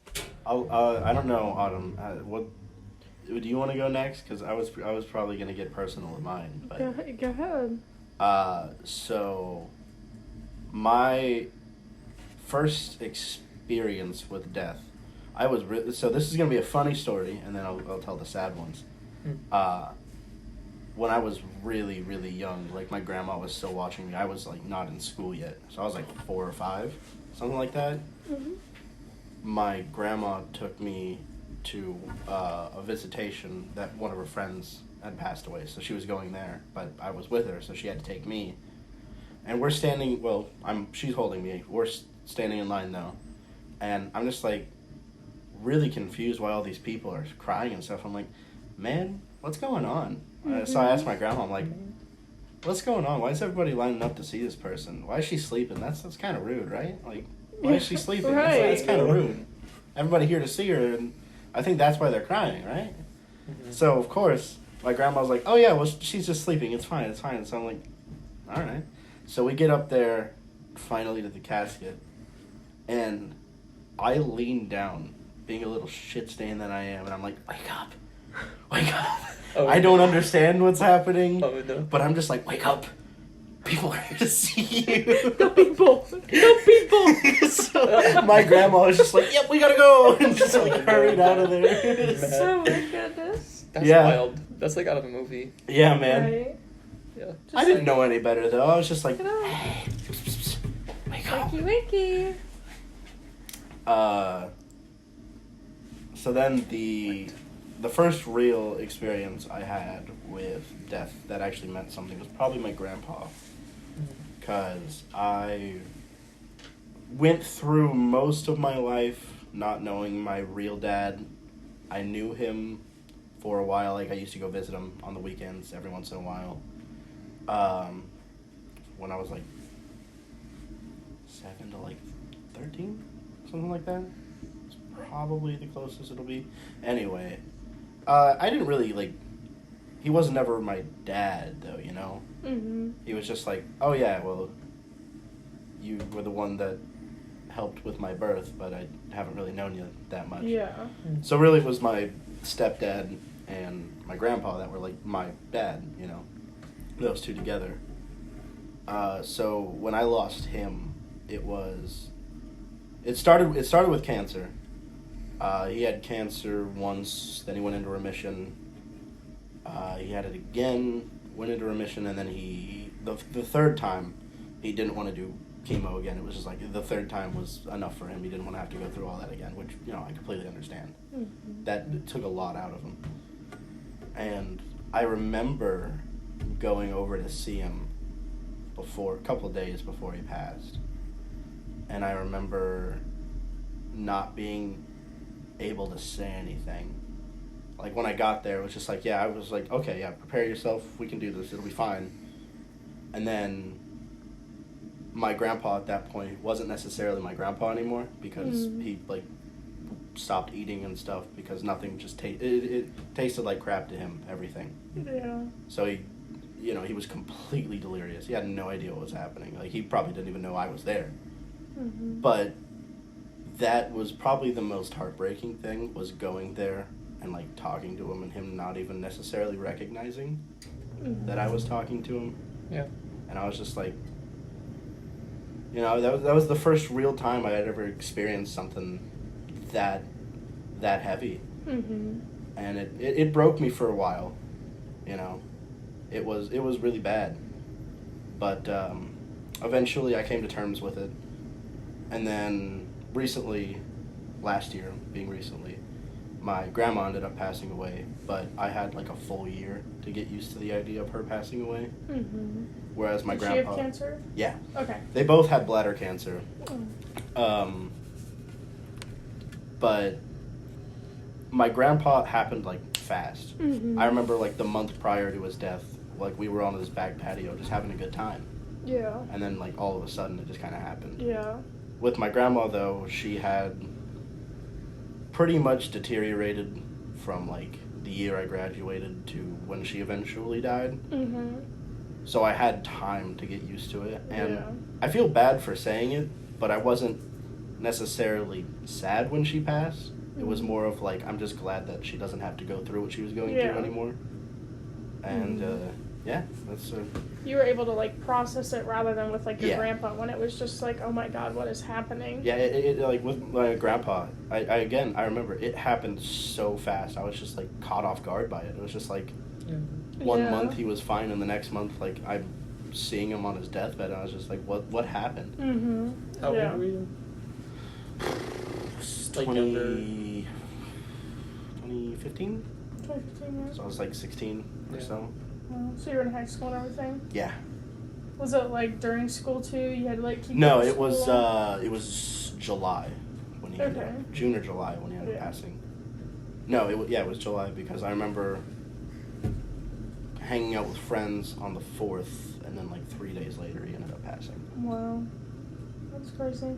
I don't know, Autumn. What do you want to go next? Because I was probably gonna get personal with mine, but Go ahead. so my first experience with death, I was so this is gonna be a funny story, and then I'll tell the sad ones. When I was really young, like my grandma was still watching me. I was like not in school yet, so I was like 4 or 5, something like that. Mm-hmm. My grandma took me to a visitation that one of her friends had passed away, so she was going there, but I was with her, so she had to take me. And we're standing. Well, she's holding me. We're standing in line though, and I'm just like really confused why all these people are crying and stuff. I'm like, man, what's going on? So I asked my grandma, I'm like, what's going on? Why is everybody lining up to see this person? Why is she sleeping? That's kind of rude, right? Like, why is she sleeping? Right. That's kind of rude. Everybody here to see her, and I think that's why they're crying, right? So of course my grandma was like, oh yeah, well she's just sleeping. It's fine. So I'm like, all right. So we get up there, finally to the casket, and I lean down, being a little shit stain that I am, and I'm like, wake up. Oh, I don't understand what's happening, Oh no. but I'm just like, wake up. People are here to see you. No people. So my grandma was just like, yep, we gotta go, and just like hurried out of there. Oh my goodness. That's Yeah. wild. That's like out of a movie. Yeah, man. Right? Yeah. I didn't know any better though. I was just like, You know? hey, wake up. Wakey. So then the first real experience I had with death that actually meant something was probably my grandpa, because I went through most of my life not knowing my real dad. I knew him for a while. Like I used to go visit him on the weekends every once in a while. When I was like 7 to like 13, something like that. It's probably the closest it'll be. Anyway, I didn't really like. He was never my dad, though. You know. Mm-hmm. He was just like, oh yeah, well, you were the one that helped with my birth, but I haven't really known you that much. Yeah. So really, it was my stepdad and my grandpa that were like my dad. You know, those two together. So when I lost him, it started with cancer. He had cancer once, then he went into remission. He had it again, went into remission, and then the third time, he didn't want to do chemo again. It was just like the third time was enough for him. He didn't want to have to go through all that again, which, you know, I completely understand. Mm-hmm. That took a lot out of him. And I remember going over to see him a couple of days before he passed. And I remember not being able to say anything. Like, when I got there, it was just like, I was like, okay, prepare yourself, we can do this, it'll be fine. And then my grandpa at that point wasn't necessarily my grandpa anymore, because he, like, stopped eating and stuff, because nothing just it tasted like crap to him, everything. Yeah. So he was completely delirious. He had no idea what was happening. Like, he probably didn't even know I was there. Mm-hmm. But that was probably the most heartbreaking thing, was going there and, like, talking to him and him not even necessarily recognizing that I was talking to him. Yeah. And I was just like, you know, that was the first real time I had ever experienced something that heavy. Mm-hmm. And it broke me for a while, you know. It was really bad. But eventually I came to terms with it. And then last year, my grandma ended up passing away, but I had like a full year to get used to the idea of her passing away. Mm-hmm. Whereas my Did grandpa... she have cancer? Yeah. Okay. They both had bladder cancer. Oh. But my grandpa happened, like, fast. Mm-hmm. I remember, like, the month prior to his death, like, we were on this back patio just having a good time. Yeah. And then, like, all of a sudden it just kind of happened. Yeah. With my grandma, though, she had pretty much deteriorated from, like, the year I graduated to when she eventually died. Mm-hmm. So I had time to get used to it. And Yeah. I feel bad for saying it, but I wasn't necessarily sad when she passed. It was more of, like, I'm just glad that she doesn't have to go through what she was going through anymore. And, that's... You were able to, like, process it rather than with, like, your Yeah. grandpa, when it was just like, oh my god, what is happening? Yeah, it like, with my grandpa, I remember it happened so fast. I was just, like, caught off guard by it. It was just, like, one month he was fine, and the next month, like, I'm seeing him on his deathbed, and I was just like, what happened? Mm-hmm. How old were you? Like 2015? 2015, yeah. So I was, like, 16 or so. So you were in high school and everything? Yeah. Was it, like, during school, too? You had to, like, keep No, going to it was, school? it was July when he ended up, June or July when he ended up passing. No, it was July, because I remember hanging out with friends on the 4th, and then, like, 3 days later he ended up passing. Wow. That's crazy.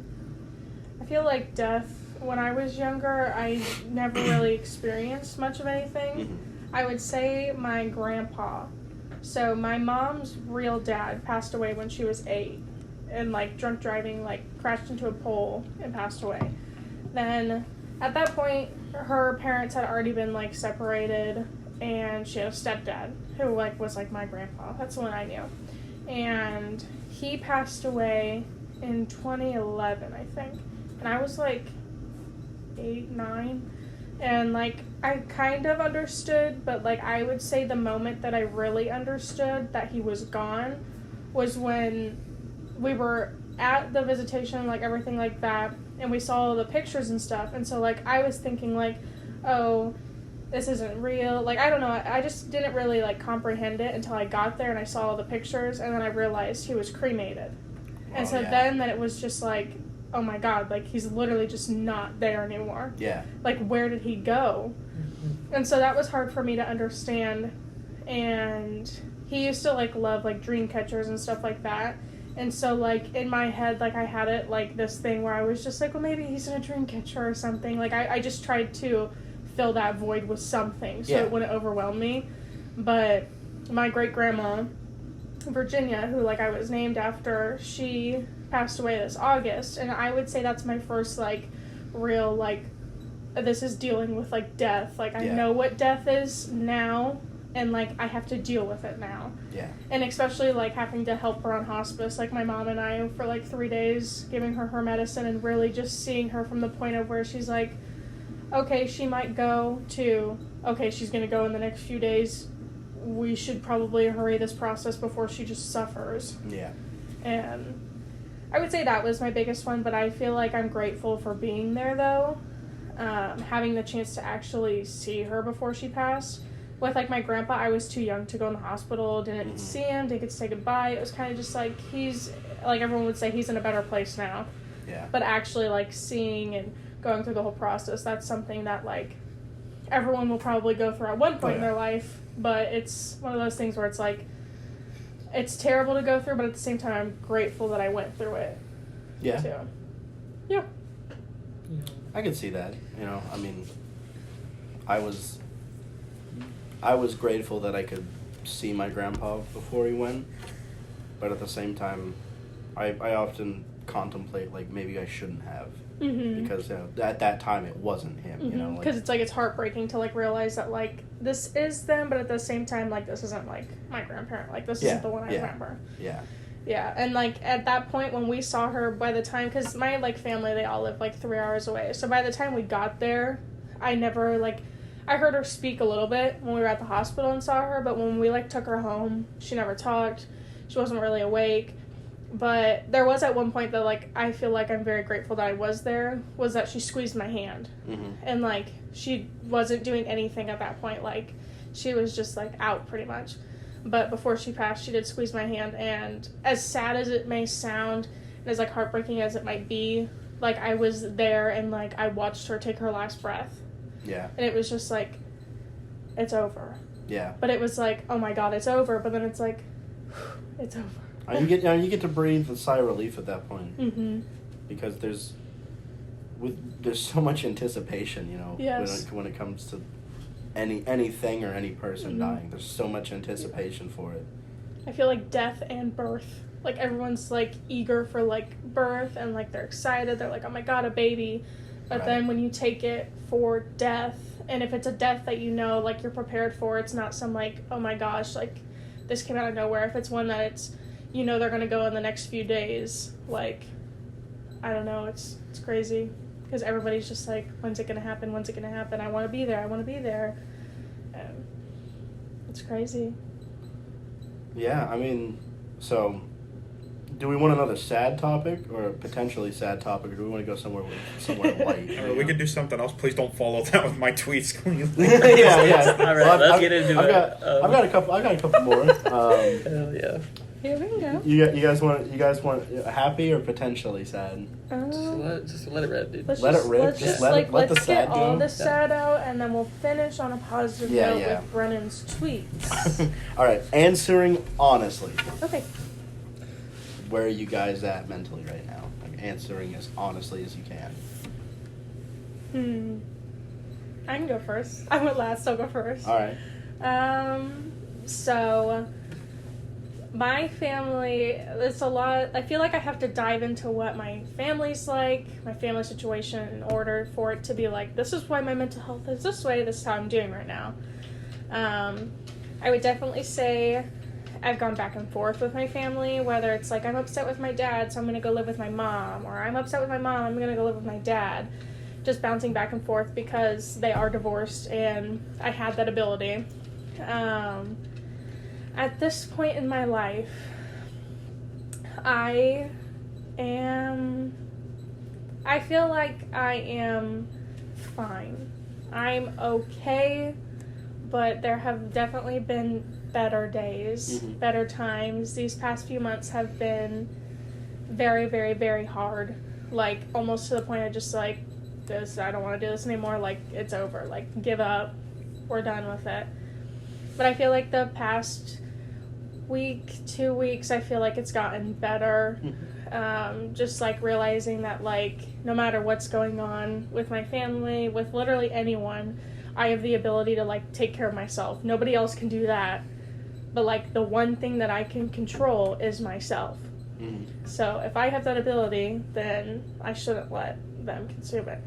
I feel like death, when I was younger, I never really experienced much of anything. Mm-hmm. I would say my grandpa. So my mom's real dad passed away when she was 8, and, like, drunk driving, like, crashed into a pole and passed away. Then at that point, her parents had already been, like, separated, and she had a stepdad who, like, was like my grandpa. That's the one I knew. And he passed away in 2011, I think. And I was, like, 8, 9. And, like, I kind of understood, but, like, I would say the moment that I really understood that he was gone was when we were at the visitation, like, everything like that, and we saw all the pictures and stuff. And so, like, I was thinking, like, oh, this isn't real. Like, I don't know. I just didn't really, like, comprehend it until I got there and I saw all the pictures, and then I realized he was cremated. And so then it was just, like, oh my god, like, he's literally just not there anymore. Yeah. Like, where did he go? And so that was hard for me to understand. And he used to, like, love, like, dream catchers and stuff like that. And so, like, in my head, like, I had it, like, this thing where I was just like, well, maybe he's in a dream catcher or something. Like, I just tried to fill that void with something so it wouldn't overwhelm me. But my great-grandma, Virginia, who, like, I was named after, she passed away this August, and I would say that's my first, like, real, like, this is dealing with, like, death. Like, I know what death is now, and, like, I have to deal with it now. Yeah. And especially, like, having to help her on hospice, like, my mom and I, for, like, 3 days, giving her medicine, and really just seeing her from the point of where she's like, okay, she might go, to, okay, she's gonna go in the next few days. We should probably hurry this process before she just suffers. Yeah. And I would say that was my biggest one, but I feel like I'm grateful for being there, though. Having the chance to actually see her before she passed. With, like, my grandpa, I was too young to go in the hospital, didn't see him, didn't get to say goodbye. It was kind of just, like, he's, like, everyone would say he's in a better place now. Yeah. But actually, like, seeing and going through the whole process, that's something that, like, everyone will probably go through at one point in their life. But it's one of those things where it's, like, it's terrible to go through, but at the same time, I'm grateful that I went through it. Yeah. Too. Yeah. I can see that. You know, I mean, I was grateful that I could see my grandpa before he went, but at the same time, I often contemplate, like, maybe I shouldn't have, because, you know, at that time it wasn't him, you know. Because it's, like, it's heartbreaking to, like, realize that, like, this is them, but at the same time, like, this isn't, like, my grandparent. Like, this isn't the one I remember. Yeah. Yeah, and, like, at that point when we saw her, by the time, because my, like, family, they all live, like, 3 hours away, so by the time we got there, I never, like, I heard her speak a little bit when we were at the hospital and saw her, but when we, like, took her home, she never talked. She wasn't really awake. But there was at one point that, like, I feel like I'm very grateful that I was there, was that she squeezed my hand. And, like, she wasn't doing anything at that point. Like, she was just, like, out pretty much. But before she passed, she did squeeze my hand. And as sad as it may sound, and as, like, heartbreaking as it might be, like, I was there and, like, I watched her take her last breath. Yeah. And it was just like, it's over. Yeah. But it was like, oh my God, it's over. But then it's like, it's over. You get to breathe a sigh of relief at that point. Mm-hmm. Because there's so much anticipation, you know, Yes. when it comes to anything or any person dying. There's so much anticipation for it. I feel like death and birth. Like, everyone's, like, eager for, like, birth, and, like, they're excited. They're like, oh my God, a baby. But then when you take it for death, and if it's a death that you know, like, you're prepared for, it's not some, like, oh my gosh, like, this came out of nowhere. If it's one that it's, you know, they're going to go in the next few days, like, I don't know, it's crazy. Because everybody's just like, when's it going to happen? When's it going to happen? I want to be there. I want to be there. It's crazy. Yeah, I mean, so, do we want another sad topic, or a potentially sad topic, or do we want to go somewhere light? We could do something else. Please don't follow that with my tweets. yeah. All right, let's get into it. I've got a couple more. Hell yeah. Here we go. You guys want happy or potentially sad? Just let it rip, dude. Let it rip. Let's Just just, let like, it- let let's the get sad all go. the sad out, and then we'll finish on a positive note with Brennen's tweets. All right, answering honestly. Okay. Where are you guys at mentally right now? Like, answering as honestly as you can. I can go first. I went last, so I'll go first. All right. So my family, it's a lot. I feel like I have to dive into what my family's like, my family situation, in order for it to be like, this is why my mental health is this way, this is how I'm doing right now. I would definitely say I've gone back and forth with my family, whether it's like, I'm upset with my dad, so I'm going to go live with my mom, or I'm upset with my mom, I'm going to go live with my dad. Just bouncing back and forth because they are divorced, and I had that ability. At this point in my life, I feel like I am fine. I'm okay, but there have definitely been better days, better times. These past few months have been very, very, very hard. Like, almost to the point of just like, I don't want to do this anymore. Like, it's over. Like, give up. We're done with it. But I feel like the past week, 2 weeks, I feel like it's gotten better. Just like realizing that, like, no matter what's going on with my family, with literally anyone, I have the ability to, like, take care of myself. Nobody else can do that. But, like, the one thing that I can control is myself. So if I have that ability, then I shouldn't let them consume it.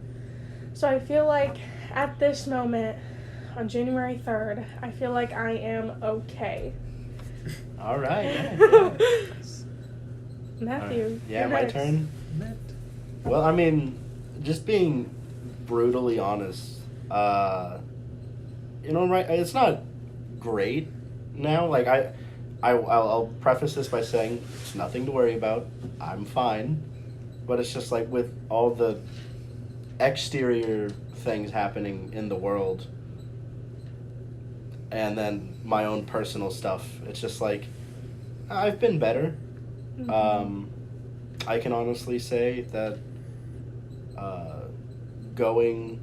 So I feel like at this moment, on January 3rd, I feel like I am okay. All right. Matthew. Right. Yeah, you're my next. turn. Well, I mean, just being brutally honest, right? It's not great now. Like I'll preface this by saying it's nothing to worry about. I'm fine. But it's just like with all the exterior things happening in the world and then my own personal stuff, it's just like I've been better. I can honestly say that going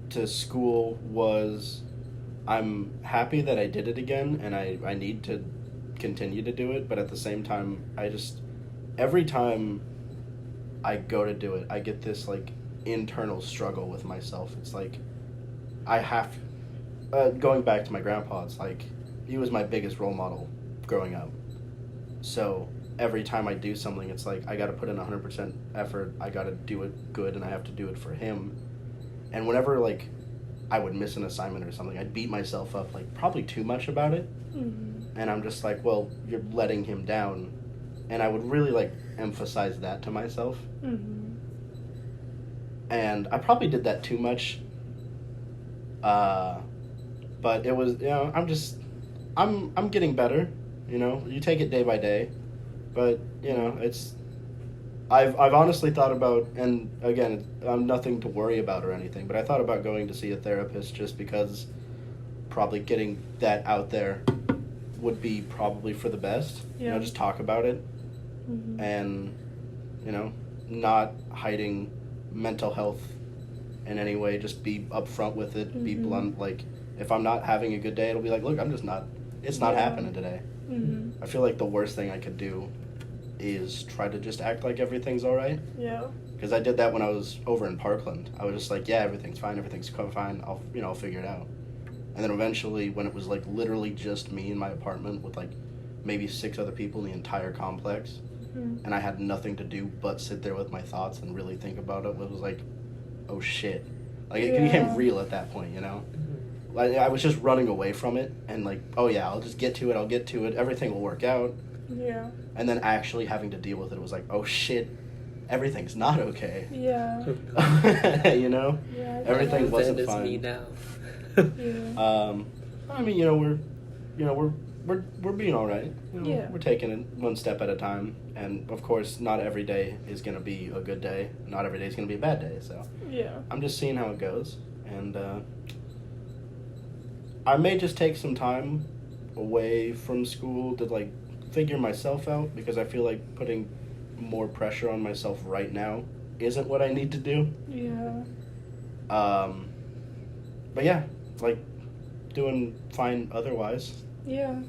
to school was, I'm happy that I did it again, and I need to continue to do it, but at the same time, every time I go to do it, I get this, like, internal struggle with myself. It's like, I have, going back to my grandpa, it's like, he was my biggest role model growing up. So, every time I do something, it's like, I gotta put in 100% effort, I gotta do it good, and I have to do it for him. And whenever, like, I would miss an assignment or something, I'd beat myself up, like, probably too much about it. And I'm just like, well, you're letting him down. And I would really, like, emphasize that to myself. And I probably did that too much. But it was, you know, I'm getting better, you know. You take it day by day. But, you know, I've honestly thought about, and again, I'm nothing to worry about or anything, but I thought about going to see a therapist just because probably getting that out there would be probably for the best. Yeah. You know, just talk about it. And, you know, not hiding mental health in any way, just be upfront with it, be blunt. Like, if I'm not having a good day, it'll be like, look, it's not happening today. I feel like the worst thing I could do is try to just act like everything's all right. Yeah. Because I did that when I was over in Parkland. I was just like, yeah, everything's fine, fine. I'll figure it out. And then eventually, when it was like literally just me in my apartment with like maybe 6 other people in the entire complex, and I had nothing to do but sit there with my thoughts and really think about it, it was like, oh shit. Like, it became real at that point, you know? Like, I was just running away from it and like, oh yeah, I'll get to it, everything will work out. Yeah. And then actually having to deal with it was like, oh shit, everything's not okay. Yeah. You know? Yeah. Everything wasn't is fine. me now. Yeah. I mean, we're being all right. You know, Yeah. We're taking it one step at a time, and of course, not every day is gonna be a good day. Not every day is gonna be a bad day. So Yeah. I'm just seeing how it goes, and I may just take some time away from school to like figure myself out, because I feel like putting more pressure on myself right now isn't what I need to do. Yeah. But yeah, like doing fine otherwise. Yeah.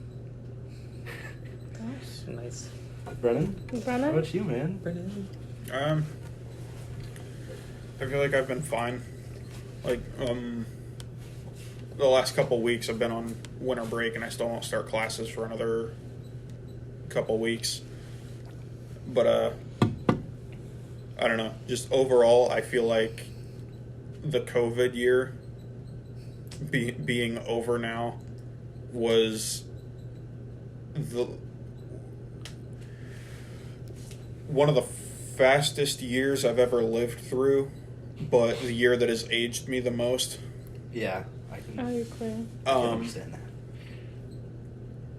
Nice. Brennen? How Brennen? about you, man? Brennen. I feel like I've been fine. Like, the last couple weeks I've been on winter break, and I still won't start classes for another couple weeks. But, I don't know. Just overall, I feel like the COVID year being over now was one of the fastest years I've ever lived through, but the year that has aged me the most. Yeah, I can agree. understand that.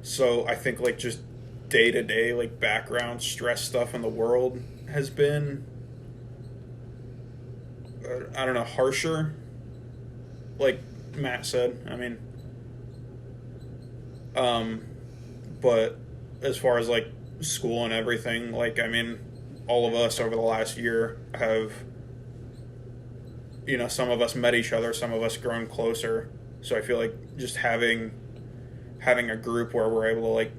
So I think like just day-to-day like background stress stuff in the world has been, I don't know, harsher, like Matt said. I mean, but as far as like school and everything, like, I mean, all of us over the last year have, you know, some of us met each other, some of us grown closer. So I feel like just having a group where we're able to like,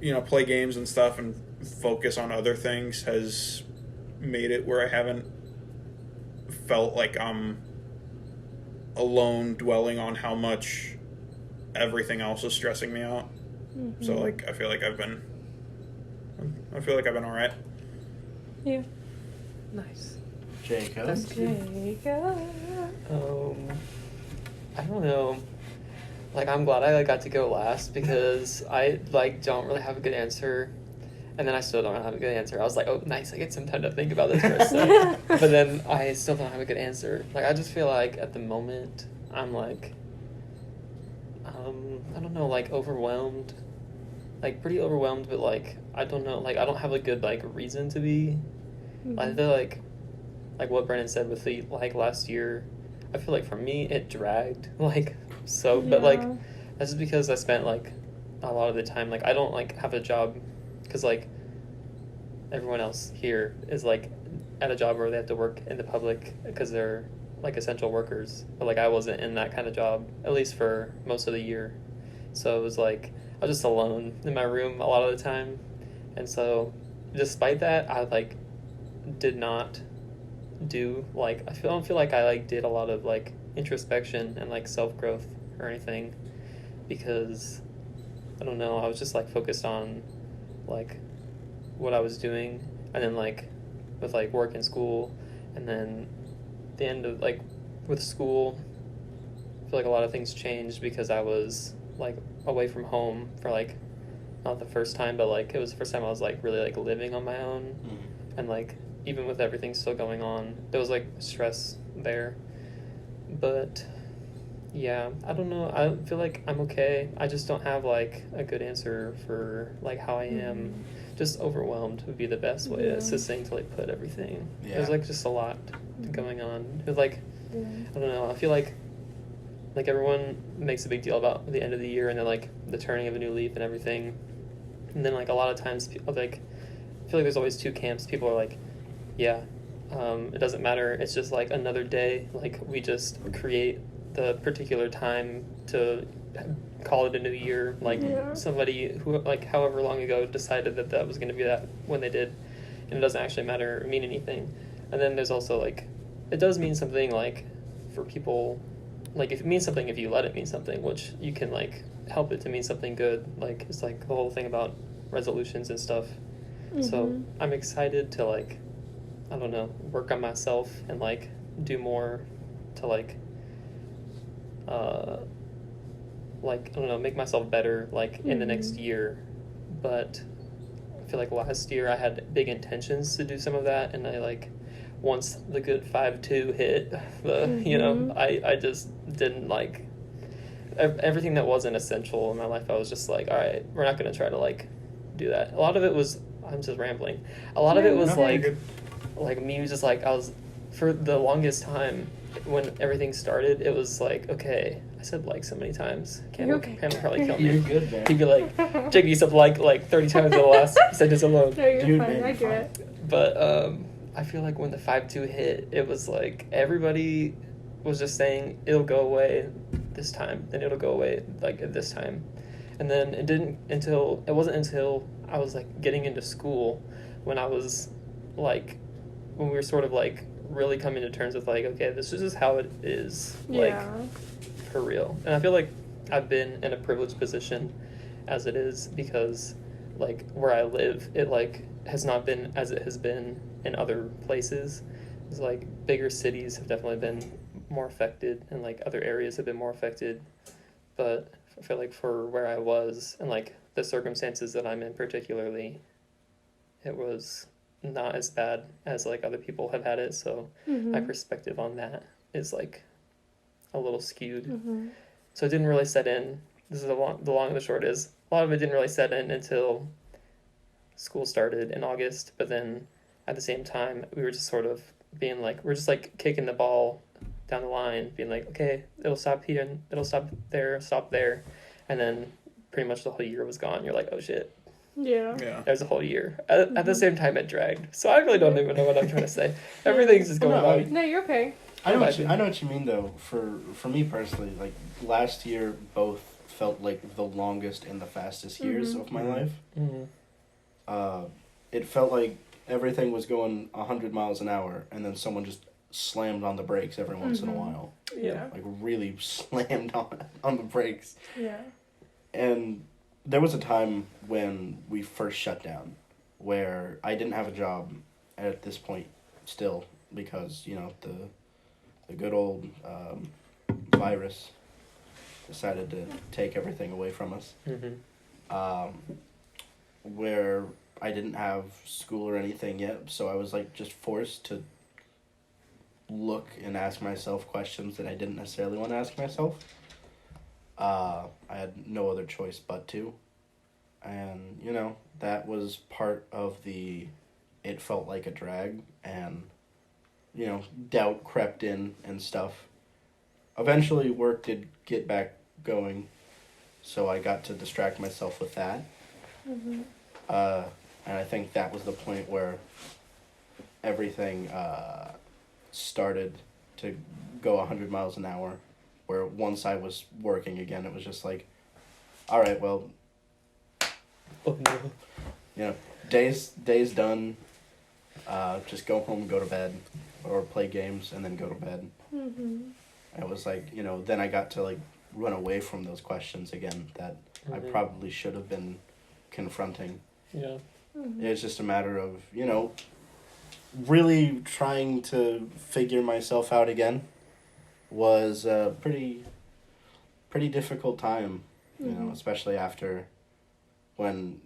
you know, play games and stuff and focus on other things has made it where I haven't felt like I'm alone dwelling on how much everything else is stressing me out. So like I feel like I've been all right. Yeah. Nice. Jacob? That's Jacob. I don't know. Like, I'm glad I got to go last because I like don't really have a good answer, and then I still don't have a good answer. I was like, oh, nice, I get some time to think about this for a sec. But then I still don't have a good answer. Like, I just feel like at the moment I'm like, I don't know, like overwhelmed like pretty overwhelmed, but like I don't know, like I don't have a good like reason to be. I feel like what Brennan said with the like last year, I feel like for me it dragged like so, but like that's just because I spent like a lot of the time like I don't like have a job because like everyone else here is like at a job where they have to work in the public because they're like essential workers, but like I wasn't in that kind of job at least for most of the year, so it was like I was just alone in my room a lot of the time, and so despite that I like did not do like don't feel like I like did a lot of like introspection and like self-growth or anything because I don't know, I was just like focused on like what I was doing, and then like with like work and school, and then the end of like with school I feel like a lot of things changed because I was like away from home for like not the first time, but like it was the first time I was like really like living on my own, and like even with everything still going on there was like stress there, but yeah, I don't know, I feel like I'm okay, I just don't have like a good answer for like how I am. Just overwhelmed would be the best way to succinctly put everything. There's like just a lot going on. It was like I don't know, I feel like everyone makes a big deal about the end of the year and then like the turning of a new leaf and everything, and then like a lot of times people like I feel like there's always two camps. People are like, yeah, it doesn't matter, it's just like another day, like we just create the particular time to call it a new year, like somebody who like however long ago decided that was going to be that when they did, and it doesn't actually matter or mean anything. And then there's also like it does mean something like for people, like if it means something, if you let it mean something, which you can like help it to mean something good, like it's like the whole thing about resolutions and stuff. So I'm excited to like I don't know, work on myself and like do more to like I don't know, make myself better like in the next year. But I feel like last year I had big intentions to do some of that, and I like once the good 5-2 hit the you know I just didn't like everything that wasn't essential in my life. I was just like, all right, we're not going to try to like do that. A lot of it was I'm just rambling. A lot of it was like me just like I was for the longest time when everything started, it was like, okay, I said like so many times. Cam would probably kill me. You're good, man. He'd be like, Jake, you said like 30 times in the last sentence alone. No, you're Dude, fine. man, I do it. But I feel like when the 5-2 hit, it was like everybody was just saying it'll go away this time, and it'll go away like at this time, and then it wasn't until I was like getting into school when I was like when we were sort of like really coming to terms with like, okay, this is just how it is, like for real. And I feel like I've been in a privileged position as it is because like where I live, it like has not been as it has been in other places. It's like bigger cities have definitely been more affected, and like other areas have been more affected. But I feel like for where I was and like the circumstances that I'm in particularly, it was not as bad as like other people have had it. So my perspective on that is like a little skewed. So it didn't really set in. This is the long and the short is a lot of it didn't really set in until school started in August. But then at the same time, we were just sort of being like, we're just like kicking the ball down the line, being like, okay, it'll stop here and it'll stop there. And then pretty much the whole year was gone. You're like, oh shit. Yeah. There's a whole year. At the same time, it dragged. So I really don't even know what I'm trying to say. Everything's just going on. No, you're okay. I know what you mean though. For me personally, like last year, both felt like the longest and the fastest years of my life. It felt like everything was going 100 miles an hour, and then someone just slammed on the brakes every once in a while. Yeah. Like really slammed on the brakes. Yeah. And there was a time when we first shut down where I didn't have a job at this point still because, you know, the good old virus decided to take everything away from us. Where I didn't have school or anything yet, so I was like just forced to look and ask myself questions that I didn't necessarily want to ask myself. I had no other choice but to. And, you know, that was part of the, it felt like a drag, and, you know, doubt crept in and stuff. Eventually, work did get back going, so I got to distract myself with that. Mm-hmm. And I think that was the point where everything started to go 100 miles an hour, where once I was working again, it was just like, all right, well, Oh no. you know, day's done. Just go home and go to bed, or play games and then go to bed. Mm-hmm. It was like, you know, then I got to like run away from those questions again that I probably should have been confronting. Yeah. Mm-hmm. It's just a matter of, you know, really trying to figure myself out again was a pretty difficult time, you know, especially after when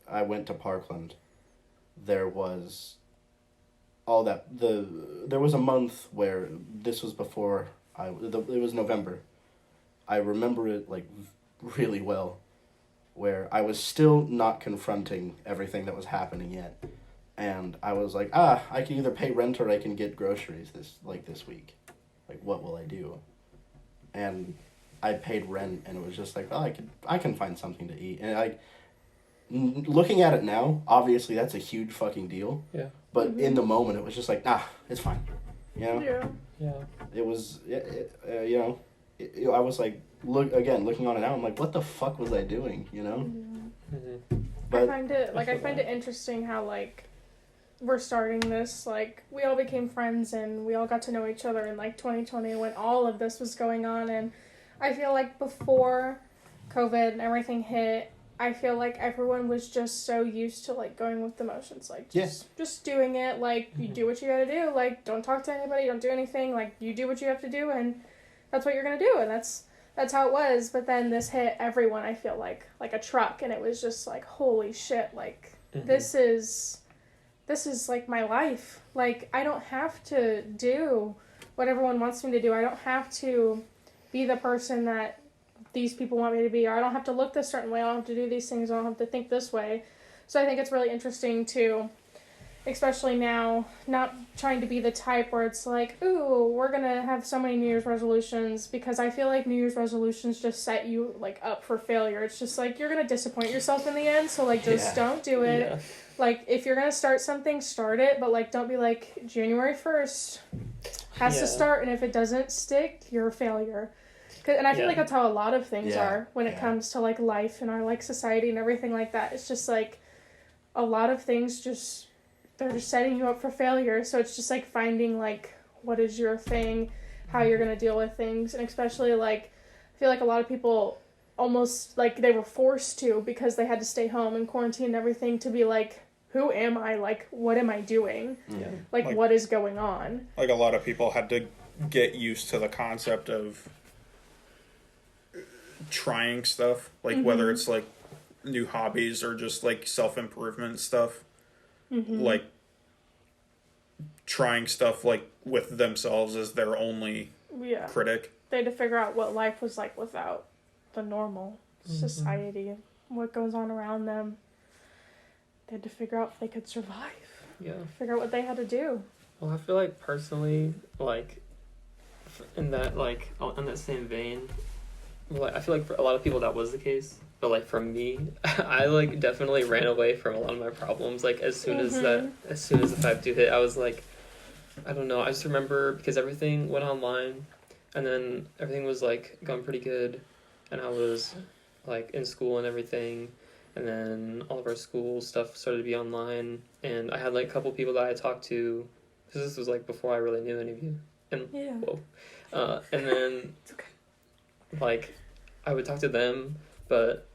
I went to Parkland. There was all that, there was a month where this was before it was November. I remember it like really well, where I was still not confronting everything that was happening yet. And I was like, I can either pay rent or I can get groceries this week. Like, what will I do? And I paid rent, and it was just like, I can find something to eat. And looking at it now, obviously that's a huge fucking deal. Yeah. But in the moment, it was just like, it's fine. You know? Yeah. Yeah. It was, you know, I was like, looking on it now, I'm like, what the fuck was I doing? You know? Mm-hmm. But I find it interesting how like we're starting this, like we all became friends and we all got to know each other in like 2020 when all of this was going on, and I feel like before COVID and everything hit, I feel like everyone was just so used to like going with the motions, like just doing it, like you do what you gotta do, like don't talk to anybody, don't do anything, like you do what you have to do and that's what you're gonna do, and that's how it was. But then this hit everyone, I feel like a truck, and it was just like, holy shit, like this is like my life. Like I don't have to do what everyone wants me to do. I don't have to be the person that these people want me to be, or I don't have to look this certain way, I don't have to do these things, I don't have to think this way. So I think it's really interesting to, especially now, not trying to be the type where it's like, ooh, we're gonna have so many New Year's resolutions, because I feel like New Year's resolutions just set you like up for failure. It's just like you're gonna disappoint yourself in the end, so like just don't do it. Yeah. Like if you're gonna start something, start it, but like don't be like January 1st has to start, and if it doesn't stick, you're a failure. And I feel like that's how a lot of things are when it comes to like life and our like society and everything like that. It's just like a lot of things they're just setting you up for failure. So it's just like finding like what is your thing, how you're gonna deal with things, and especially like I feel like a lot of people almost like they were forced to, because they had to stay home and quarantine and everything, to be like, who am I? Like what am I doing? Yeah. Like what is going on? Like a lot of people had to get used to the concept of trying stuff, like whether it's like new hobbies or just like self-improvement stuff, like trying stuff like with themselves as their only critic. They had to figure out what life was like without the normal society and what goes on around them. They had to figure out if they could survive. Yeah. Figure out what they had to do. Well, I feel like personally, like in that same vein, like I feel like for a lot of people that was the case, but like for me, I like definitely ran away from a lot of my problems. Like as soon as the 5-2 hit, I was like, I don't know. I just remember because everything went online, and then everything was like going pretty good, and I was like in school and everything, and then all of our school stuff started to be online, and I had like a couple people that I talked to, because this was like before I really knew any of you, and and then. It's okay. Like, I would talk to them, but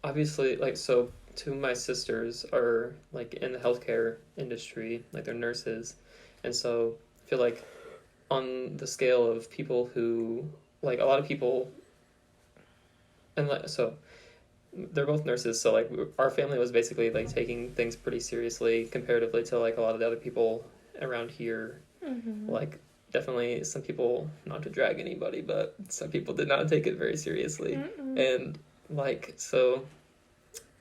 obviously, like, so two of my sisters are, like, in the healthcare industry, like, they're nurses, and so I feel like on the scale of people who, like, a lot of people, and, like, so they're both nurses, so, like, our family was basically, like, taking things pretty seriously comparatively to, like, a lot of the other people around here, like, definitely some people, not to drag anybody, but some people did not take it very seriously. And like, so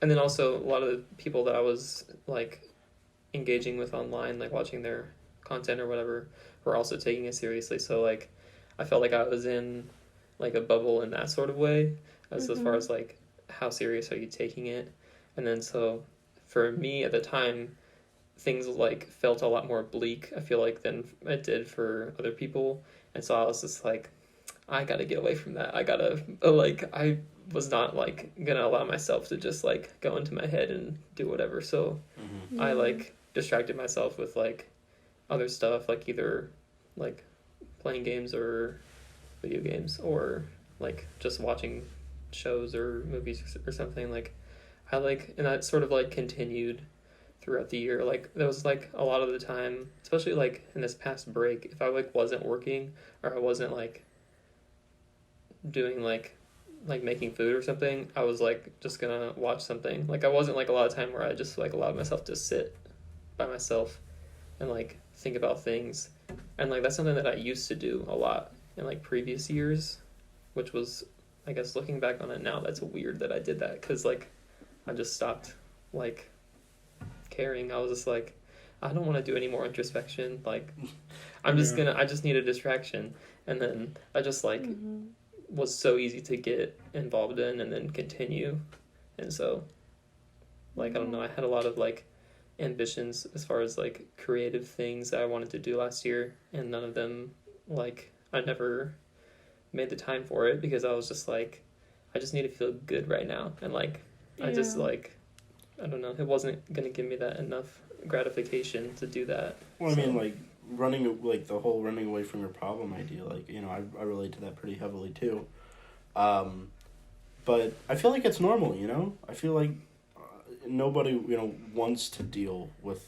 and then also a lot of the people that I was like engaging with online, like watching their content or whatever, were also taking it seriously. So like I felt like I was in like a bubble in that sort of way, as far as like how serious are you taking it. And then so for me at the time, things like felt a lot more bleak, I feel like, than it did for other people. And so I was just like, I gotta get away from that. I gotta like, I was not like gonna allow myself to just like go into my head and do whatever. So I like distracted myself with like other stuff, like either like playing games or video games, or like just watching shows or movies or something. Like I like, and that sort of like continued throughout the year. Like there was like a lot of the time, especially like in this past break, if I like wasn't working or I wasn't like doing like making food or something, I was like just gonna watch something. Like I wasn't like a lot of time where I just like allowed myself to sit by myself and like think about things. And like that's something that I used to do a lot in like previous years, which was, I guess looking back on it now, that's weird that I did that, because like I just stopped like caring. I was just like, I don't want to do any more introspection. Like I just need a distraction. And then I just like was so easy to get involved in and then continue. And so like I don't know, I had a lot of like ambitions as far as like creative things that I wanted to do last year, and none of them, like I never made the time for it, because I was just like, I just need to feel good right now. And like I just like, I don't know, it wasn't gonna give me that enough gratification to do that. Well, I mean, like running, like the whole running away from your problem idea, like, you know, I relate to that pretty heavily too. But I feel like it's normal, you know? I feel like nobody, you know, wants to deal with,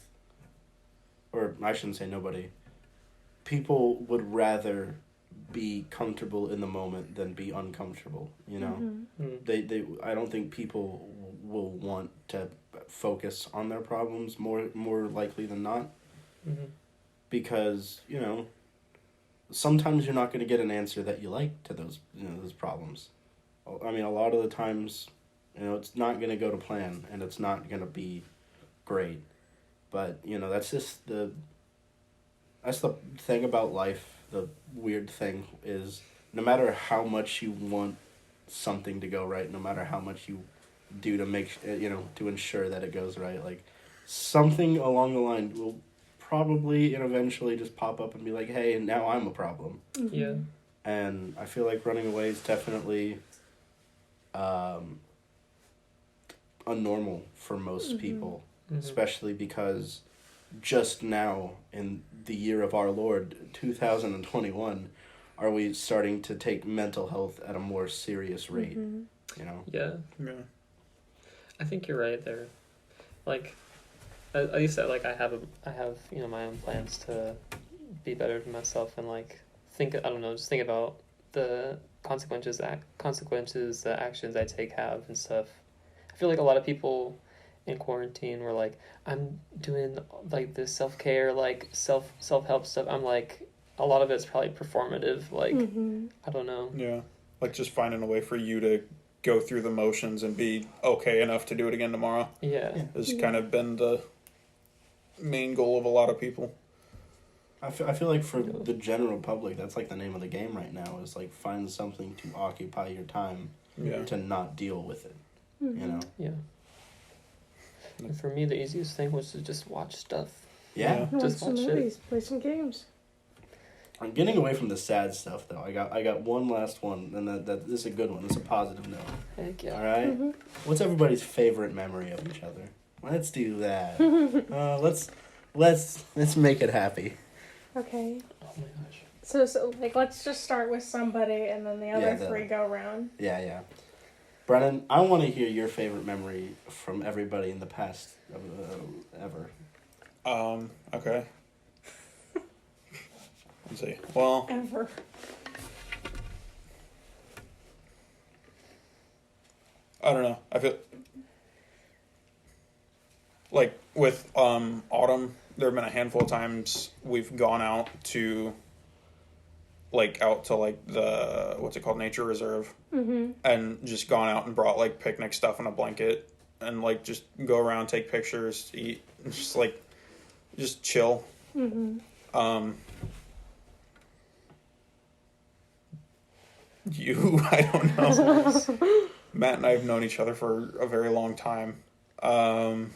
or I shouldn't say nobody, people would rather be comfortable in the moment than be uncomfortable, you know? They I don't think people will want to focus on their problems more likely than not. Because, you know, sometimes you're not going to get an answer that you like to those, you know, those problems. I mean, a lot of the times, you know, it's not going to go to plan, and it's not going to be great. But, you know, that's the thing about life. The weird thing is, no matter how much you want something to go right, no matter how much you do to make, you know, to ensure that it goes right, like something along the line will probably and eventually just pop up and be like, hey, now I'm a problem. Yeah. And I feel like running away is definitely unnormal for most people, especially because just now in the year of our Lord 2021 are we starting to take mental health at a more serious rate, you know? Yeah. I think you're right there. Like at least like I have you know my own plans to be better to myself, and like just think about the consequences the actions I take have and stuff. I feel like a lot of people in quarantine were like, I'm doing like this self-care, like self-help stuff. I'm like, a lot of it's probably performative, like I don't know. Yeah, like just finding a way for you to go through the motions and be okay enough to do it again tomorrow. Yeah. Has kind of been the main goal of a lot of people. I feel like for the general public, that's like the name of the game right now, is like find something to occupy your time to not deal with it, you know? Yeah. And for me, the easiest thing was to just watch stuff. Yeah. Watch Just some watch movies, play some games. I'm getting away from the sad stuff, though. I got one last one, and that this is a good one. This is a positive note. Heck yeah. All right? What's everybody's favorite memory of each other? Let's do that. Let's make it happy. Okay. Oh my gosh. So like let's just start with somebody, and then the other three go around. Yeah. Brennen, I want to hear your favorite memory from everybody in the past ever. Okay. Let's see. Well, Ever. I don't know. I feel like with Autumn, there have been a handful of times we've gone out to the what's it called, nature reserve, and just gone out and brought like picnic stuff and a blanket and like just go around, take pictures, eat, just like just chill. Mm-hmm. I don't know. Matt and I have known each other for a very long time. I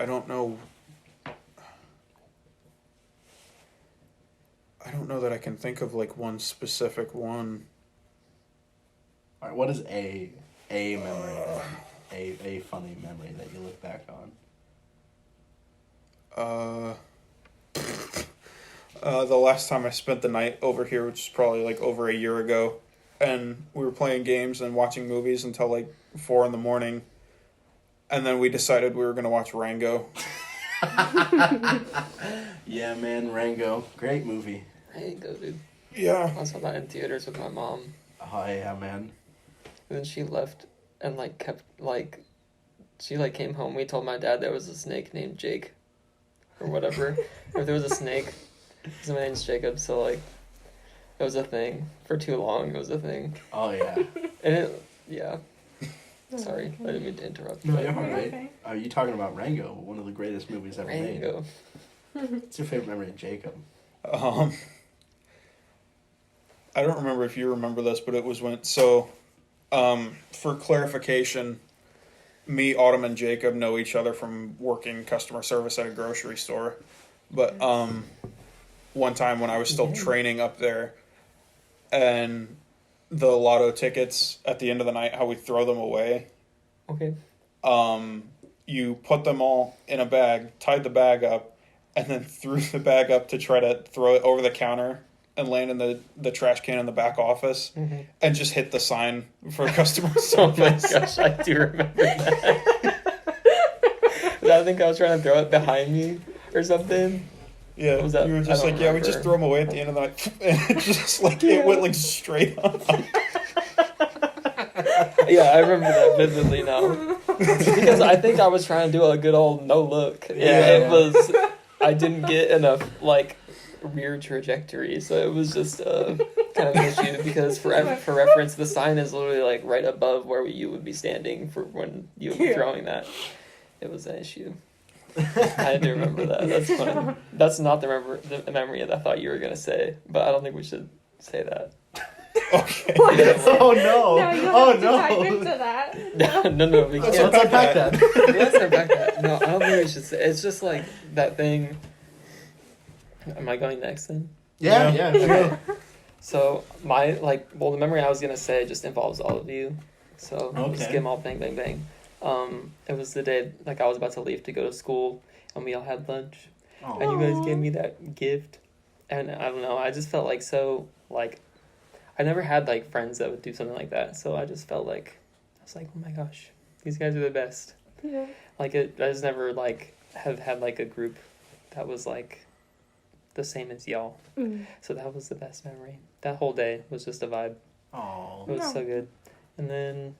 don't know. I don't know that I can think of like one specific one. All right, what is a memory, a funny memory that you look back on? The last time I spent the night over here, which is probably like over a year ago, and we were playing games and watching movies until like 4 a.m, and then we decided we were gonna watch Rango. Yeah, man, Rango, great movie. Rango, dude. Yeah. I saw that in theaters with my mom. Oh yeah, man. And then she left and like kept like, she like came home. We told my dad there was a snake named Jake, or whatever. Or there was a snake. His name's Jakob. So like, it was a thing for too long. It was a thing. Oh yeah. And it, yeah. Sorry, I didn't mean to interrupt. No, but- you're all right. Okay. Are you talking about Rango, one of the greatest movies ever made? Rango. What's your favorite memory of Jacob? I don't remember if you remember this, but it was when for clarification, me, Autumn, and Jacob know each other from working customer service at a grocery store. But one time when I was still training up there, and the lotto tickets at the end of the night, how we throw them away. Okay. You put them all in a bag, tied the bag up, and then threw the bag up to try to throw it over the counter and land in the trash can in the back office, and just hit the sign for customer Oh my service. gosh, I do remember that. I think I was trying to throw it behind me or something. Yeah, What was that? you were I just don't like, yeah, we remember. just throw them away at the end of the night, and it just like it went like straight on. Yeah, I remember that vividly now. Because I think I was trying to do a good old no look. And Yeah. I didn't get enough like rear trajectory, so it was just kind of an issue because for reference, the sign is literally like right above where you would be standing for when you would be throwing that. It was an issue. I do remember that. That's funny. That's not the memory that I thought you were gonna say, but I don't think we should say that. Okay. Oh no! No, you Oh have to dive into no! that. No, we Let's can't. Let's unpack that. Let's unpack that. No, I don't think we should say. It's just like that thing. Am I going next then? Yeah, sure. So the memory I was gonna say just involves all of you. So just Okay. get them all bang, bang, bang. It was the day like I was about to leave to go to school, and we all had lunch, and you guys gave me that gift, and I don't know, I just felt like so like, I never had like friends that would do something like that, so I just felt like I was like, oh my gosh, these guys are the best. Yeah. Like I just never like have had like a group that was like the same as y'all. So that was the best memory. That whole day was just a vibe. Oh. It was so good. And then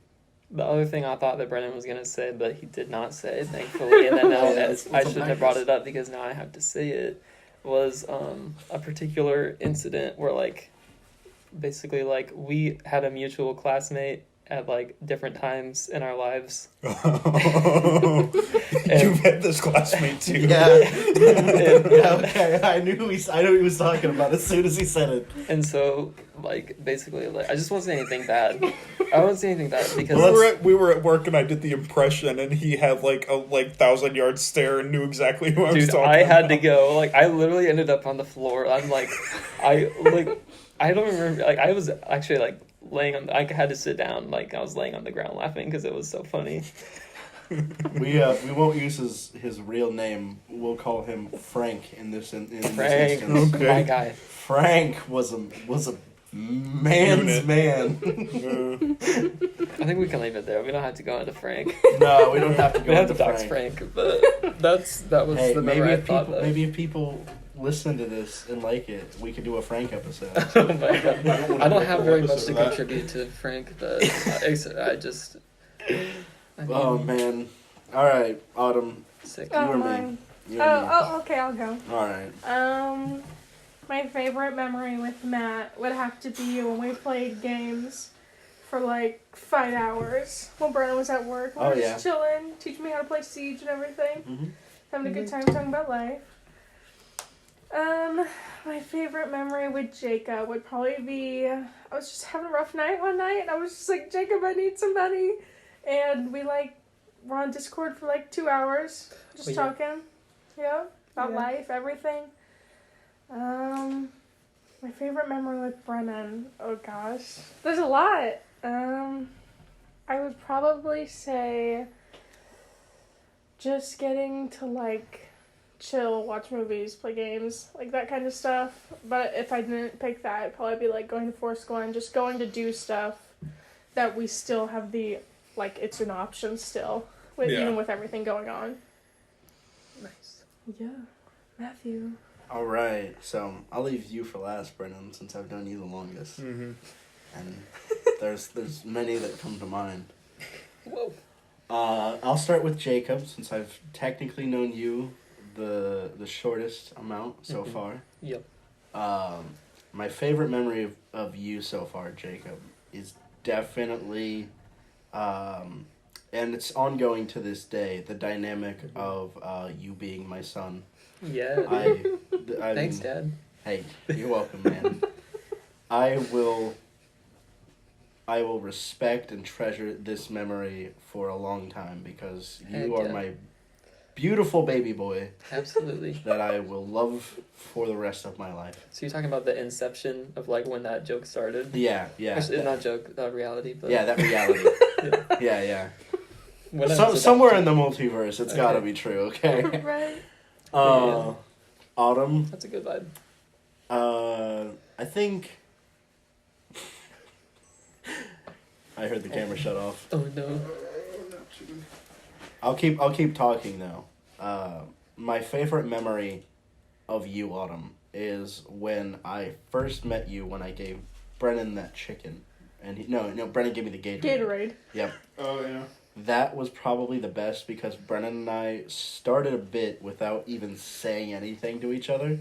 the other thing I thought that Brennen was gonna say, but he did not say, thankfully, and then now I shouldn't have brought it up because now I have to say it, was a particular incident where like basically like we had a mutual classmate at like different times in our lives. You've had this classmate too. Yeah. Yeah. Okay. I knew he was talking about as soon as he said it. And so like basically like I just won't say anything bad. I won't say anything bad because We were at work and I did the impression and he had like a 1,000-yard stare and knew exactly who I was dude, talking I had about. to go. Like I literally ended up on the floor. I don't remember. Like I was actually like laying on. I had to sit down. Like I was laying on the ground laughing because it was so funny. We won't use his real name. We'll call him Frank in this Frank, instance. Okay. my guy. Frank was a man's man. I think we can leave it there. We don't have to go into Frank. No, we don't have to go We have to into dox Frank, but that was Hey, the maybe memory I if thought people of. maybe if people listen to this and like it, we could do a Frank episode. Oh my God. I don't have very much to That. contribute to Frank, but I just. I mean, Oh man! All right, Autumn, sick. you or me? Mine. You or me? Oh, okay, I'll go. All right. My favorite memory with Matt would have to be when we played games for like 5 hours while Brennen was at work. We were just chilling, teaching me how to play Siege and everything. Mm-hmm. Having a good time talking about life. My favorite memory with Jacob would probably be, I was just having a rough night one night, and I was just like, Jacob, I need some money. And we like were on Discord for like 2 hours, just talking, about life, everything. My favorite memory with Brennen, oh gosh, there's a lot. I would probably say just getting to like chill, watch movies, play games, like that kind of stuff. But if I didn't pick that, it'd probably be like going to Foursquare and just going to do stuff that we still have the, like, it's an option still, with even with everything going on. Nice. Yeah. Matthew. All right, so I'll leave you for last, Brennen, since I've known you the longest. Mm-hmm. And there's many that come to mind. Whoa. I'll start with Jacob, since I've technically known you the shortest amount so far. Yep. My favorite memory of you so far, Jacob, is definitely, and it's ongoing to this day, the dynamic of you being my son. Yeah. Thanks, Dad. Hey, you're welcome, man. I will respect and treasure this memory for a long time, because you are my beautiful baby boy. Absolutely. That I will love for the rest of my life. So you're talking about the inception of like when that joke started? Yeah. Actually, not joke, reality, but yeah, that reality. yeah. Somewhere in the multiverse, it's gotta be true. Okay. Right. Autumn. That's a good vibe. I think. I heard the camera shut off. Oh no. I'll keep talking though. My favorite memory of you, Autumn, is when I first met you, when I gave Brennen that chicken. And Brennen gave me the Gatorade. Gatorade. Yep. Oh, yeah. That was probably the best, because Brennen and I started a bit without even saying anything to each other.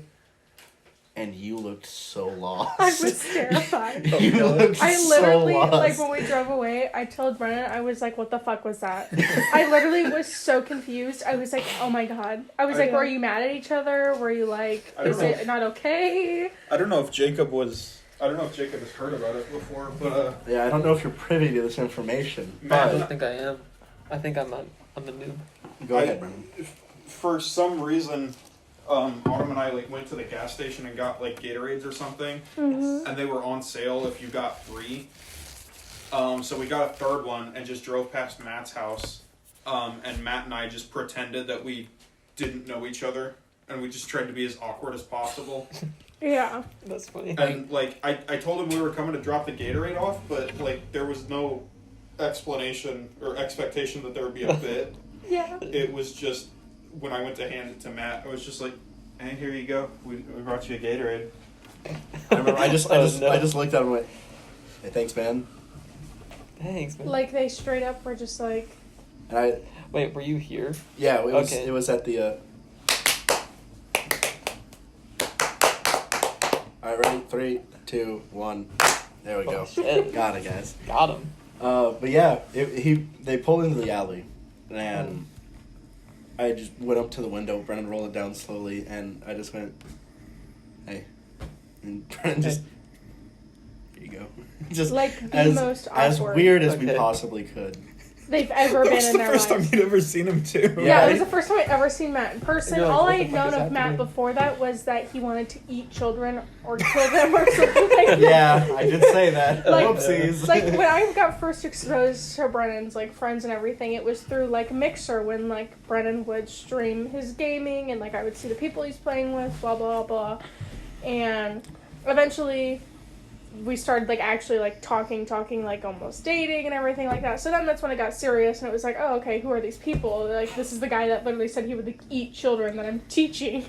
And you looked so lost. I was terrified. You looked I literally, so lost. like, when we drove away, I told Brennen, I was like, what the fuck was that? I literally was so confused. I was like, oh my god. I was like, were you mad at each other? Were you like, is it not okay? I don't know if Jacob has heard about it before, but yeah, I don't know if you're privy to this information. I don't think I am. I think I'm a noob. Go ahead, Brennen. For some reason, Autumn and I like went to the gas station and got like Gatorades or something, and they were on sale if you got 3. So we got a third one and just drove past Matt's house, and Matt and I just pretended that we didn't know each other, and we just tried to be as awkward as possible. Yeah. That's funny. And like I told him we were coming to drop the Gatorade off, but like there was no explanation or expectation that there would be a bit. Yeah. It was just when I went to hand it to Matt, I was just like, "Hey, here you go. We brought you a Gatorade." I remember. I just looked at him and went, "Hey, thanks, man." Thanks, man. Like, they straight up were just like... And Wait, were you here? Yeah, it was at the... Alright, ready? 3, 2, 1. There we go. Shit. Got it, guys. Got him. But yeah, they pulled into the alley, and I just went up to the window. Brennen rolled it down slowly, and I just went, "Hey," and Brennen just, "Here you go." Just like the most awkward. As weird as we possibly could. They've ever been in their lives. That was the first time you'd ever seen him too. Yeah, it was the first time I'd ever seen Matt in person. Like, all what I the had fuck known is of Matt happening? before that was that he wanted to eat children or kill them or something like that. Yeah, I did say that. Like- Whoopsies. Like, when I got first exposed to Brennan's, like, friends and everything, it was through, like, Mixer, when, like, Brennen would stream his gaming, and, like, I would see the people he's playing with, blah, blah, blah. And eventually we started, like, actually, like, talking, like, almost dating and everything like that. So then that's when it got serious, and it was like, oh, okay, who are these people? Like, this is the guy that literally said he would, like, eat children that I'm teaching.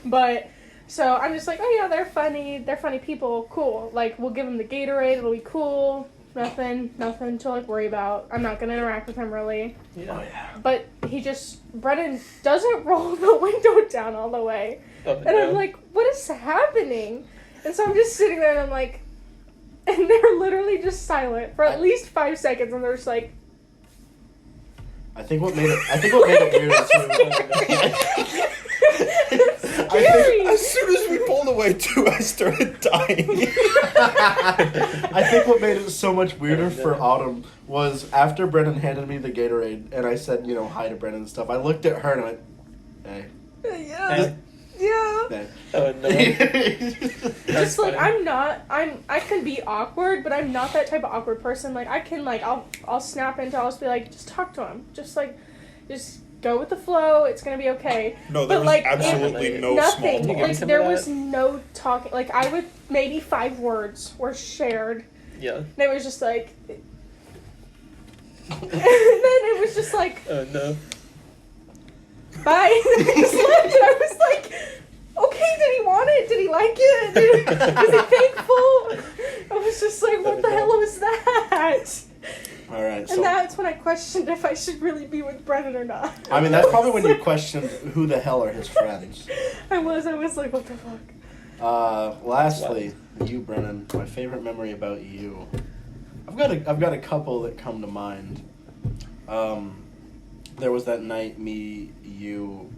But... So I'm just like, oh yeah, they're funny people, cool. Like, we'll give them the Gatorade, it'll be cool. Nothing to, like, worry about. I'm not gonna interact with him, really. Yeah. Oh, yeah. But Brennen doesn't roll the window down all the way. Oh, And I'm like, what is happening? And so I'm just sitting there and I'm like, And they're literally just silent for at least 5 seconds, and they're just like. I think what made it weird too. As soon as we pulled away too, I started dying. I think what made it so much weirder for Autumn was after Brennen handed me the Gatorade and I said, hi to Brennen and stuff. I looked at her and I went, hey. Yeah. Yeah. Oh, no. Just like I can be awkward, but I'm not that type of awkward person. Like I can I'll snap into. I'll just be like, just talk to him. Just go with the flow. It's gonna be okay. No, there was absolutely no nothing. small talk. Like there was no talking. Like I would maybe 5 words were shared. Yeah. And it was just like. And then it was just like. Oh no. Bye. And I just left, and I was like, okay, did he want it? Did he like it? Was he thankful? I was just like, what the hell was that? All right. And that's when I questioned if I should really be with Brennen or not. I mean, that's probably when you questioned who the hell are his friends. I was like, what the fuck? Lastly, you, Brennen, my favorite memory about you. I've got a couple that come to mind. There was that night me, you,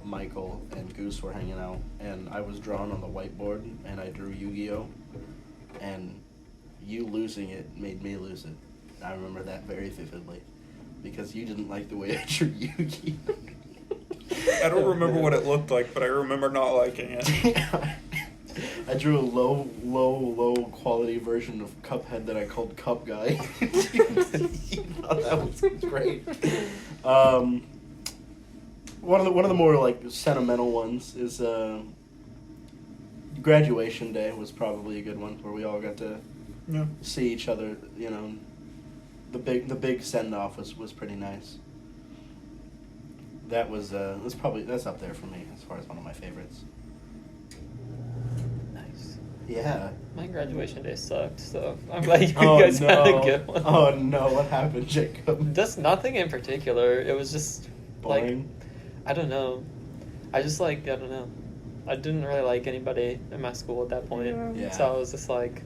Michael, and Goose were hanging out, and I was drawing on the whiteboard, and I drew Yu-Gi-Oh! And you losing it made me lose it. I remember that very vividly, because you didn't like the way I drew Yu-Gi-Oh! I don't remember what it looked like, but I remember not liking it. I drew a low quality version of Cuphead that I called Cup Guy. You thought that was great. One of the more like sentimental ones is graduation day was probably a good one where we all got to see each other. The big send off was pretty nice. That was that's up there for me as far as one of my favorites. Nice. Yeah. My graduation day sucked, so I'm glad you guys had a good one. Oh no, what happened, Jacob? Just nothing in particular. It was just Boring. I don't know. I don't know. I didn't really like anybody in my school at that point. Yeah. So I was just like,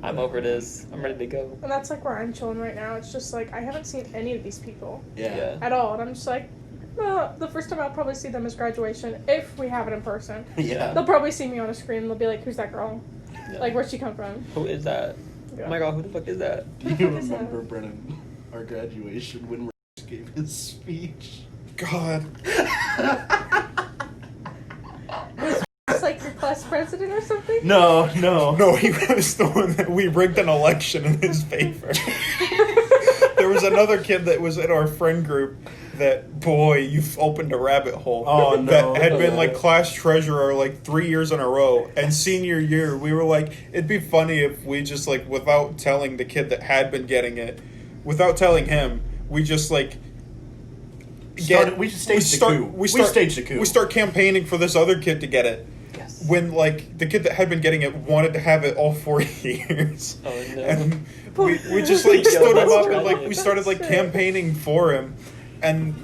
I'm over this. I'm ready to go. And that's like where I'm chilling right now. It's just like I haven't seen any of these people Yeah. at all, and I'm just like, the first time I'll probably see them is graduation if we have it in person. Yeah. They'll probably see me on a screen and they'll be like, "Who's that girl? Yeah. Like, where'd she come from?" Who is that? Yeah. Oh my god, who the fuck is that? Do you remember, Brennen, our graduation when Rich gave his speech? God. It's like your class president or something? No. No, he was the one that we rigged an election in his favor. There was another kid that was in our friend group that, boy, you've opened a rabbit hole. Oh, no. That had been, like, class treasurer, like, 3 years in a row. And senior year, we were like, it'd be funny if we just, like, without telling the kid that had been getting it, without telling him, we just, like, We staged the coup. We start campaigning for this other kid to get it. Yes. When, like, the kid that had been getting it wanted to have it all 4 years. Oh no. And we just, like, stood him up and, like, we Shit. started, like, campaigning for him. And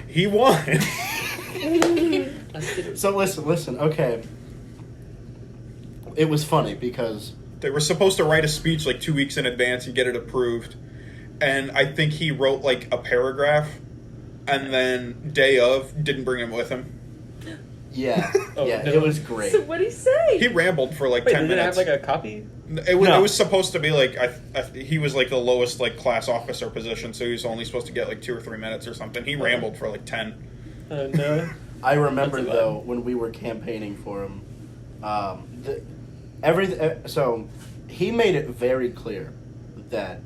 he won. So listen, okay. It was funny because They were supposed to write a speech, like, 2 weeks in advance and get it approved. And I think he wrote, like, a paragraph. And then, day of, didn't bring him with him. yeah, Oh, no. it was great. So what'd he say? He rambled for, like, Wait, 10 did it have minutes. like a copy? It was, No. it was supposed to be like he was like the lowest like class officer position, so he was only supposed to get like 2 or 3 minutes or something. He rambled for like 10. Oh no. I remember That's a though when we were campaigning for him, so he made it very clear that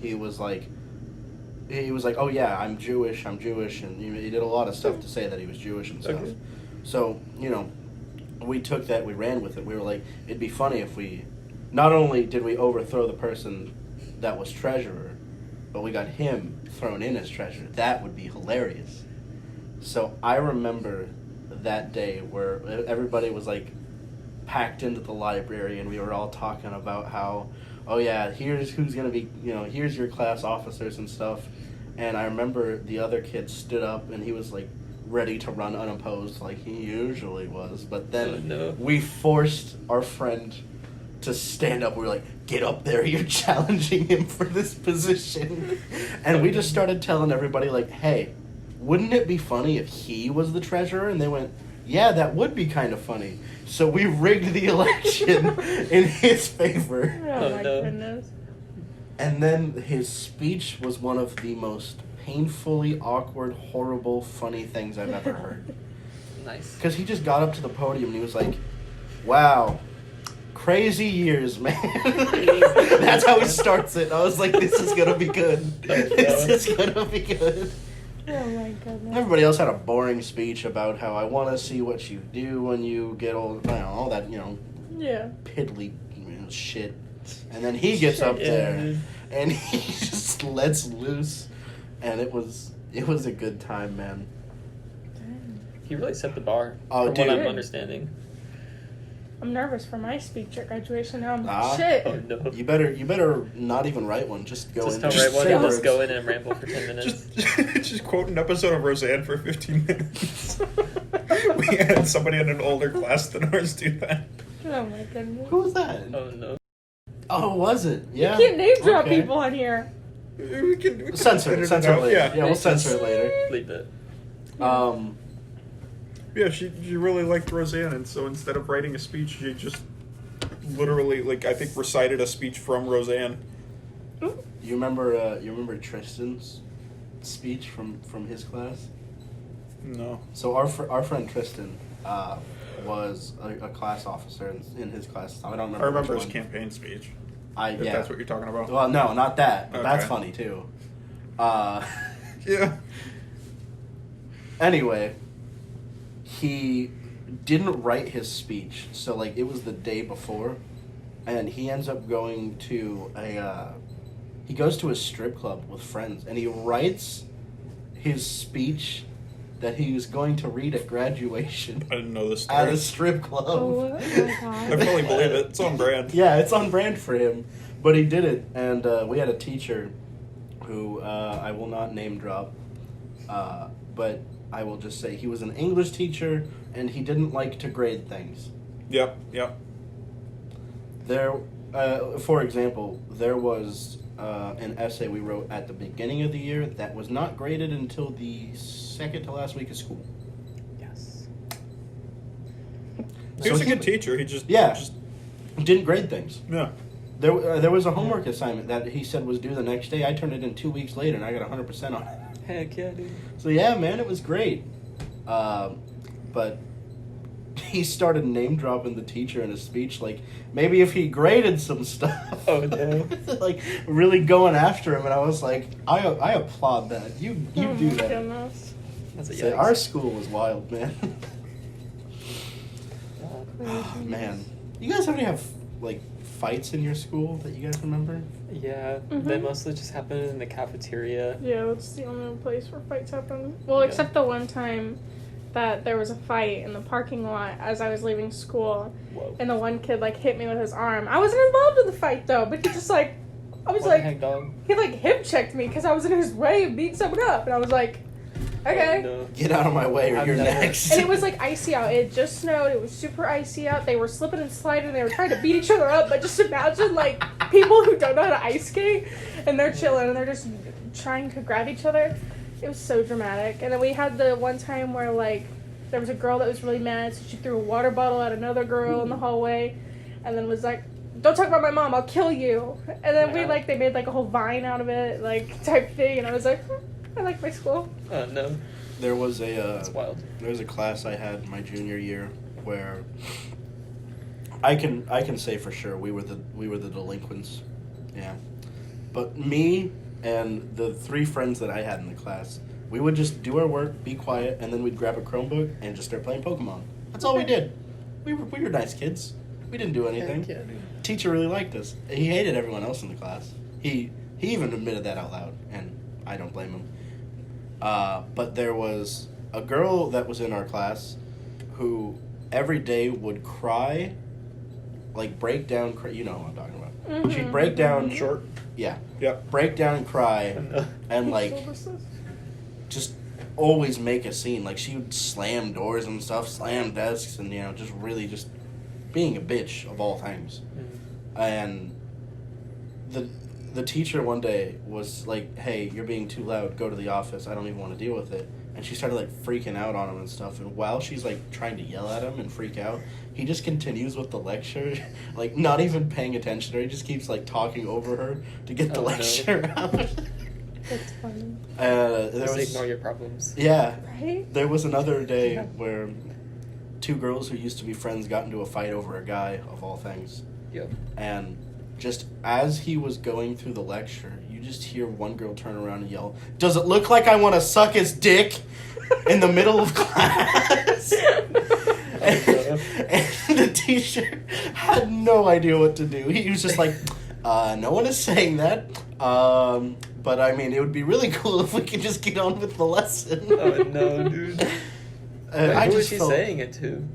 he was like, oh yeah, I'm Jewish, and he did a lot of stuff to say that he was Jewish and stuff. Okay. So we took that, we ran with it. We were like, it'd be funny if we, not only did we overthrow the person that was treasurer, but we got him thrown in as treasurer. That would be hilarious. So I remember that day where everybody was like packed into the library and we were all talking about how, oh yeah, here's who's going to be, here's your class officers and stuff. And I remember the other kid stood up and he was like ready to run unopposed like he usually was. But then Oh, no. we forced our friend to stand up. We were like, get up there, you're challenging him for this position. And we just started telling everybody, like, hey, wouldn't it be funny if he was the treasurer? And they went, yeah, that would be kind of funny. So we rigged the election in his favor. Oh my no. goodness. And then his speech was one of the most painfully awkward, horrible, funny things I've ever heard. Nice. Because he just got up to the podium and he was like, wow, crazy years, man. That's how he starts it. I was like, this is going to be good. This is going to be good. Oh my goodness. Everybody else had a boring speech about how I want to see what you do when you get old. All that, Yeah. piddly shit. And then he gets up there and he just lets loose. And it was a good time, man. He really set the bar. Oh, from dude. what I'm understanding. I'm nervous for my speech at graduation now. I'm Ah. like, shit. Oh no. You better not even write one. Just go Just in. don't just write one say and words. just go in and ramble for 10 minutes. Just quote an episode of Roseanne for 15 minutes. We had somebody in an older class than ours do that. Oh my goodness. Who was that? Oh no. Oh, was it? Yeah. You can't name drop Okay. people on here. We can Censor edit it out. later. Yeah. Yeah, we'll censor it later. Leave it. Yeah, she really liked Roseanne, and so instead of writing a speech, she just literally, I think, recited a speech from Roseanne. You remember Tristan's speech from his class? No. So our friend Tristan was a class officer in his class. I don't remember. I remember which his one. campaign speech. Yeah. If that's what you're talking about. Well, no, not that. But that's Okay. funny too. Yeah. Anyway, he didn't write his speech, so it was the day before, and he ends up going to he goes to a strip club with friends, and he writes his speech that he was going to read at graduation I didn't know this at story. a strip club. Oh my I god. fully believe it. It's on brand. Yeah, it's on brand for him, but he did it, and we had a teacher who I will not name drop, but I will just say he was an English teacher, and he didn't like to grade things. Yep. There, for example, there was an essay we wrote at the beginning of the year that was not graded until the second to last week of school. Yes. He was a good teacher. He just Didn't grade things. yeah. There was a homework assignment that he said was due the next day. I turned it in 2 weeks later, and I got 100% on it. Heck yeah, dude. So yeah, man, it was great. But he started name dropping the teacher in his speech, maybe if he graded some stuff. Oh no. Really going after him, and I was like, I applaud that. You Oh do my that. goodness. That's a Say, yikes. our school was wild, man. Yeah. Oh, man, you guys ever have fights in your school that you guys remember? Yeah, Mhm. they mostly just happen in the cafeteria. Yeah, that's the only place where fights happen. Well, Yeah. except the one time that there was a fight in the parking lot as I was leaving school, Whoa. and the one kid hit me with his arm. I wasn't involved in the fight though, but he just I was What the heck, dog? he hip checked me because I was in his way of beating someone up, and I was like, okay. Oh, no. Get out of my way, or I've you're never- next. And it was icy out. It had just snowed. It was super icy out. They were slipping and sliding. They were trying to beat each other up. But just imagine people who don't know how to ice skate, and they're chilling and they're just trying to grab each other. It was so dramatic. And then we had the one time where there was a girl that was really mad, so she threw a water bottle at another girl in the hallway, and then was like, "Don't talk about my mom. I'll kill you." And then Wow. they made a whole vine out of it, type thing. And I was like, I like my school. Oh no. There was That's wild. There was a class I had my junior year where I can say for sure we were the delinquents. Yeah. But me and the 3 friends that I had in the class, we would just do our work, be quiet, and then we'd grab a Chromebook and just start playing Pokemon. That's all we did. We were nice kids. We didn't do anything. Heck yeah, dude. Teacher really liked us. He hated everyone else in the class. He even admitted that out loud, and I don't blame him. But there was a girl that was in our class who every day would cry, break down. You know what I'm talking about. Mm-hmm. She'd break down. Short. Yeah. Yep. Break down and cry, Oh, no. and just always make a scene. She would slam doors and stuff, slam desks, and just really just being a bitch of all times. and the teacher one day was like, "Hey, you're being too loud. Go to the office. I don't even want to deal with it." And she started like freaking out on him and stuff. And while she's like trying to yell at him and freak out, he just continues with the lecture, like not even paying attention to her. He just keeps like talking over her to get the lecture out. That's funny. Just ignore your problems. Yeah. Right? There was another day where two girls who used to be friends got into a fight over a guy, of all things. Yep. And just as he was going through the lecture, you just hear one girl turn around and yell, "Does it look like I want to suck his dick?" in the middle of class. and the teacher had no idea what to do. He was just like, no one is saying that. But I mean, it would be really cool if we could just get on with the lesson. Oh no, dude. Wait, who was she saying it to?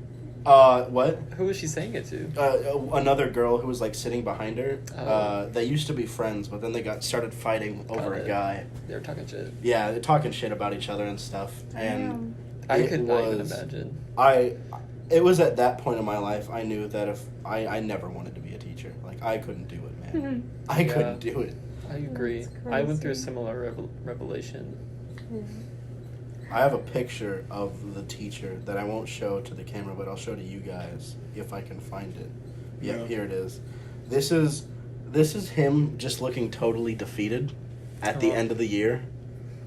What? Who was she saying it to? Another girl who was like sitting behind her. They used to be friends, but then they started fighting over a guy. They were talking shit. Yeah, they're talking shit about each other and stuff. And I could not even imagine. It was at that point in my life I knew that if I never wanted to be a teacher. Like I couldn't do it, man. Mm-hmm. I couldn't do it. I agree. I went through a similar revelation. Yeah. I have a picture of the teacher that I won't show to the camera, but I'll show to you guys if I can find it. Yeah, here it is. This is him just looking totally defeated at the end of the year.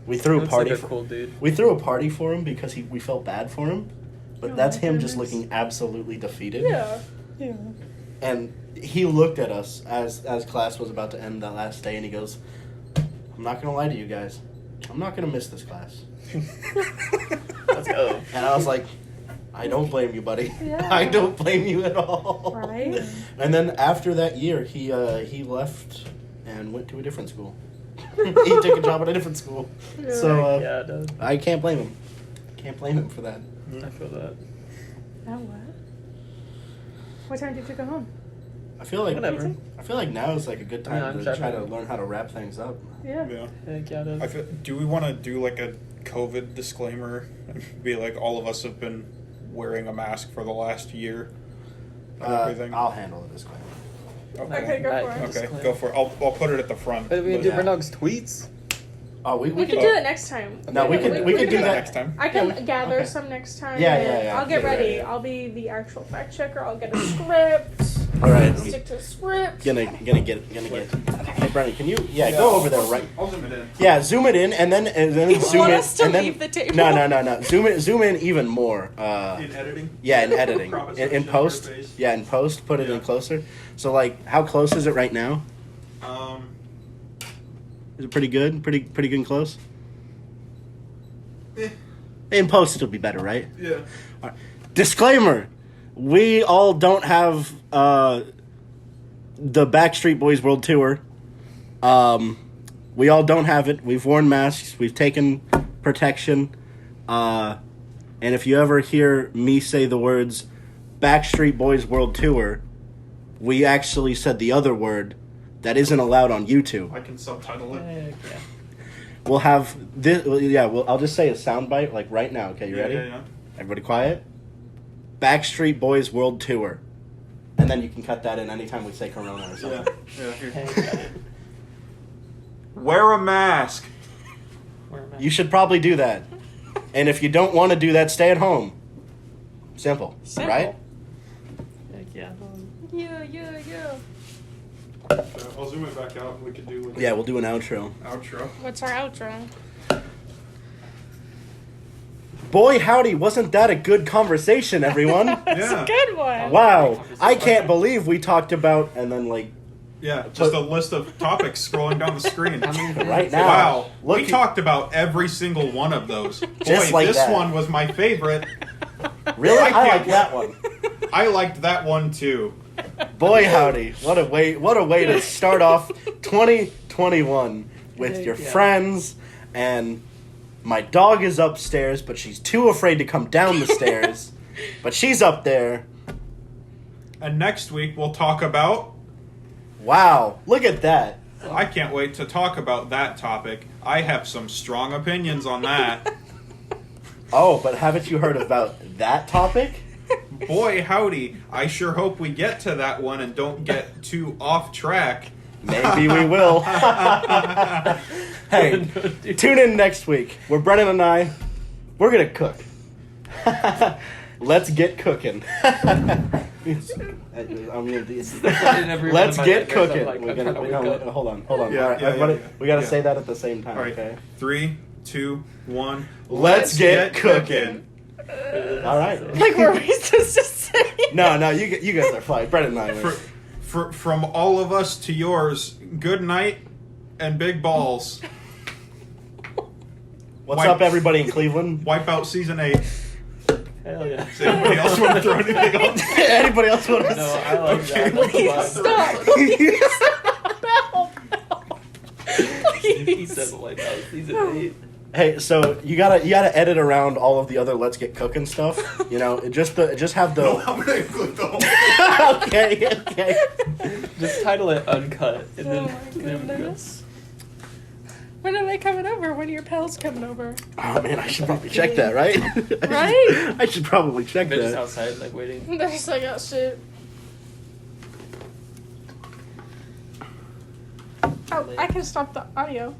We threw a party. Like a cool dude. We threw a party for him because we felt bad for him, but that's him just looking absolutely defeated. Yeah. Yeah. And he looked at us as class was about to end that last day, and he goes, "I'm not gonna lie to you guys. I'm not gonna miss this class." Let's go. And I was like, I don't blame you, buddy. Yeah. I don't blame you at all. Right? And then after that year, he left and went to a different school. He took a job at a different school. Yeah. So Yeah, dude. I can't blame him. Can't blame him for that. I feel that. Now what? What time did you go home? I feel like Whatever. I feel like now is like a good time I'm to trying try to- to learn how to wrap things up. Yeah. Yeah. Heck yeah, dude. Do we want to do like a COVID disclaimer? Be like, all of us have been wearing a mask for the last year. And everything. I'll handle the disclaimer. Okay, go for it. Okay, go for it. I'll put it at the front. But we can but- do yeah. Brennog's tweets. Oh, we We can can do it next time. No, we can do that next time. I can Yeah, gather okay. some next time. Yeah, and yeah. I'll get Yeah, ready. yeah. I'll be the actual fact checker. I'll get a script. All right. Stick to the script. Gonna get. Hey, Brennan, can you? Yeah, go over there, right? I'll zoom it in. Yeah, zoom it in, and then You zoom want it, us to and then leave the table? No. Zoom in even more. In editing? Yeah, in editing, Crop it so in it's in post. your face. Yeah, in post, put it in Yeah. closer. So like, how close is it right now? Is it pretty good? Pretty good and close. In post, it'll be better, right? Yeah. All right. Disclaimer: we all don't have the Backstreet Boys World Tour. We all don't have it. We've worn masks. We've taken protection. And if you ever hear me say the words Backstreet Boys World Tour, we actually said the other word that isn't allowed on YouTube. I can subtitle it. Heck yeah. We'll have this. Yeah, I'll just say a soundbite like right now. Okay, you ready? Yeah. Everybody quiet. Backstreet Boys World Tour. And then you can cut that in anytime we say Corona or something. Yeah. Here. Heck yeah. Wear a mask. Where am I? You should probably do that. And if you don't want to do that, stay at home. Simple. Right? Heck yeah. Yeah. I'll zoom it back out and we can do like Yeah, we'll do an outro. outro. What's our outro? Boy, howdy, wasn't that a good conversation, everyone? That's Yeah. a good one. Wow. I can't believe we talked about, and then like, Yeah, just a list of topics scrolling down the screen. right now. Wow, Look we at- talked about every single one of those. Boy, Just like this that. one was my favorite. Really? I I can't- like that one. I liked that one too. Boy, howdy. What a way to start off 2021 with your Yeah. friends. And my dog is upstairs, but she's too afraid to come down the stairs. But she's up there. And next week we'll talk about... Wow, look at that. I can't wait to talk about that topic. I have some strong opinions on that. Oh, but haven't you heard about that topic? boy, howdy. I sure hope we get to that one and don't get too off track. Maybe we will. Hey, tune in next week where Brennan and we're going to cook. Let's get cooking. Let's get cooking. Hold on. All right, everybody, we got to say that at the same time. All right. Okay. 3, 2, 1. Let's get cooking. All right. Like, were we supposed to say? No, you guys are fine. Brennan and I. From all of us to yours, good night and big balls. What's up, everybody in Cleveland? Wipeout Season 8. Hell yeah. Does anybody else want to throw anything on? Anybody else want to? No, I like that. Please stop. He said Wipeout Season 8. Hey, so you gotta edit around all of the other Let's Get Cooking stuff. You know, just have the. No, I'm gonna include the whole thing. Okay. Just title it Uncut. And Oh then, my goodness. When are they coming over? When are your pals coming over? Oh man, I should probably check that, right? Right? I should probably check they're just that. outside, like, waiting. They're just like, oh shit. Oh, I can stop the audio.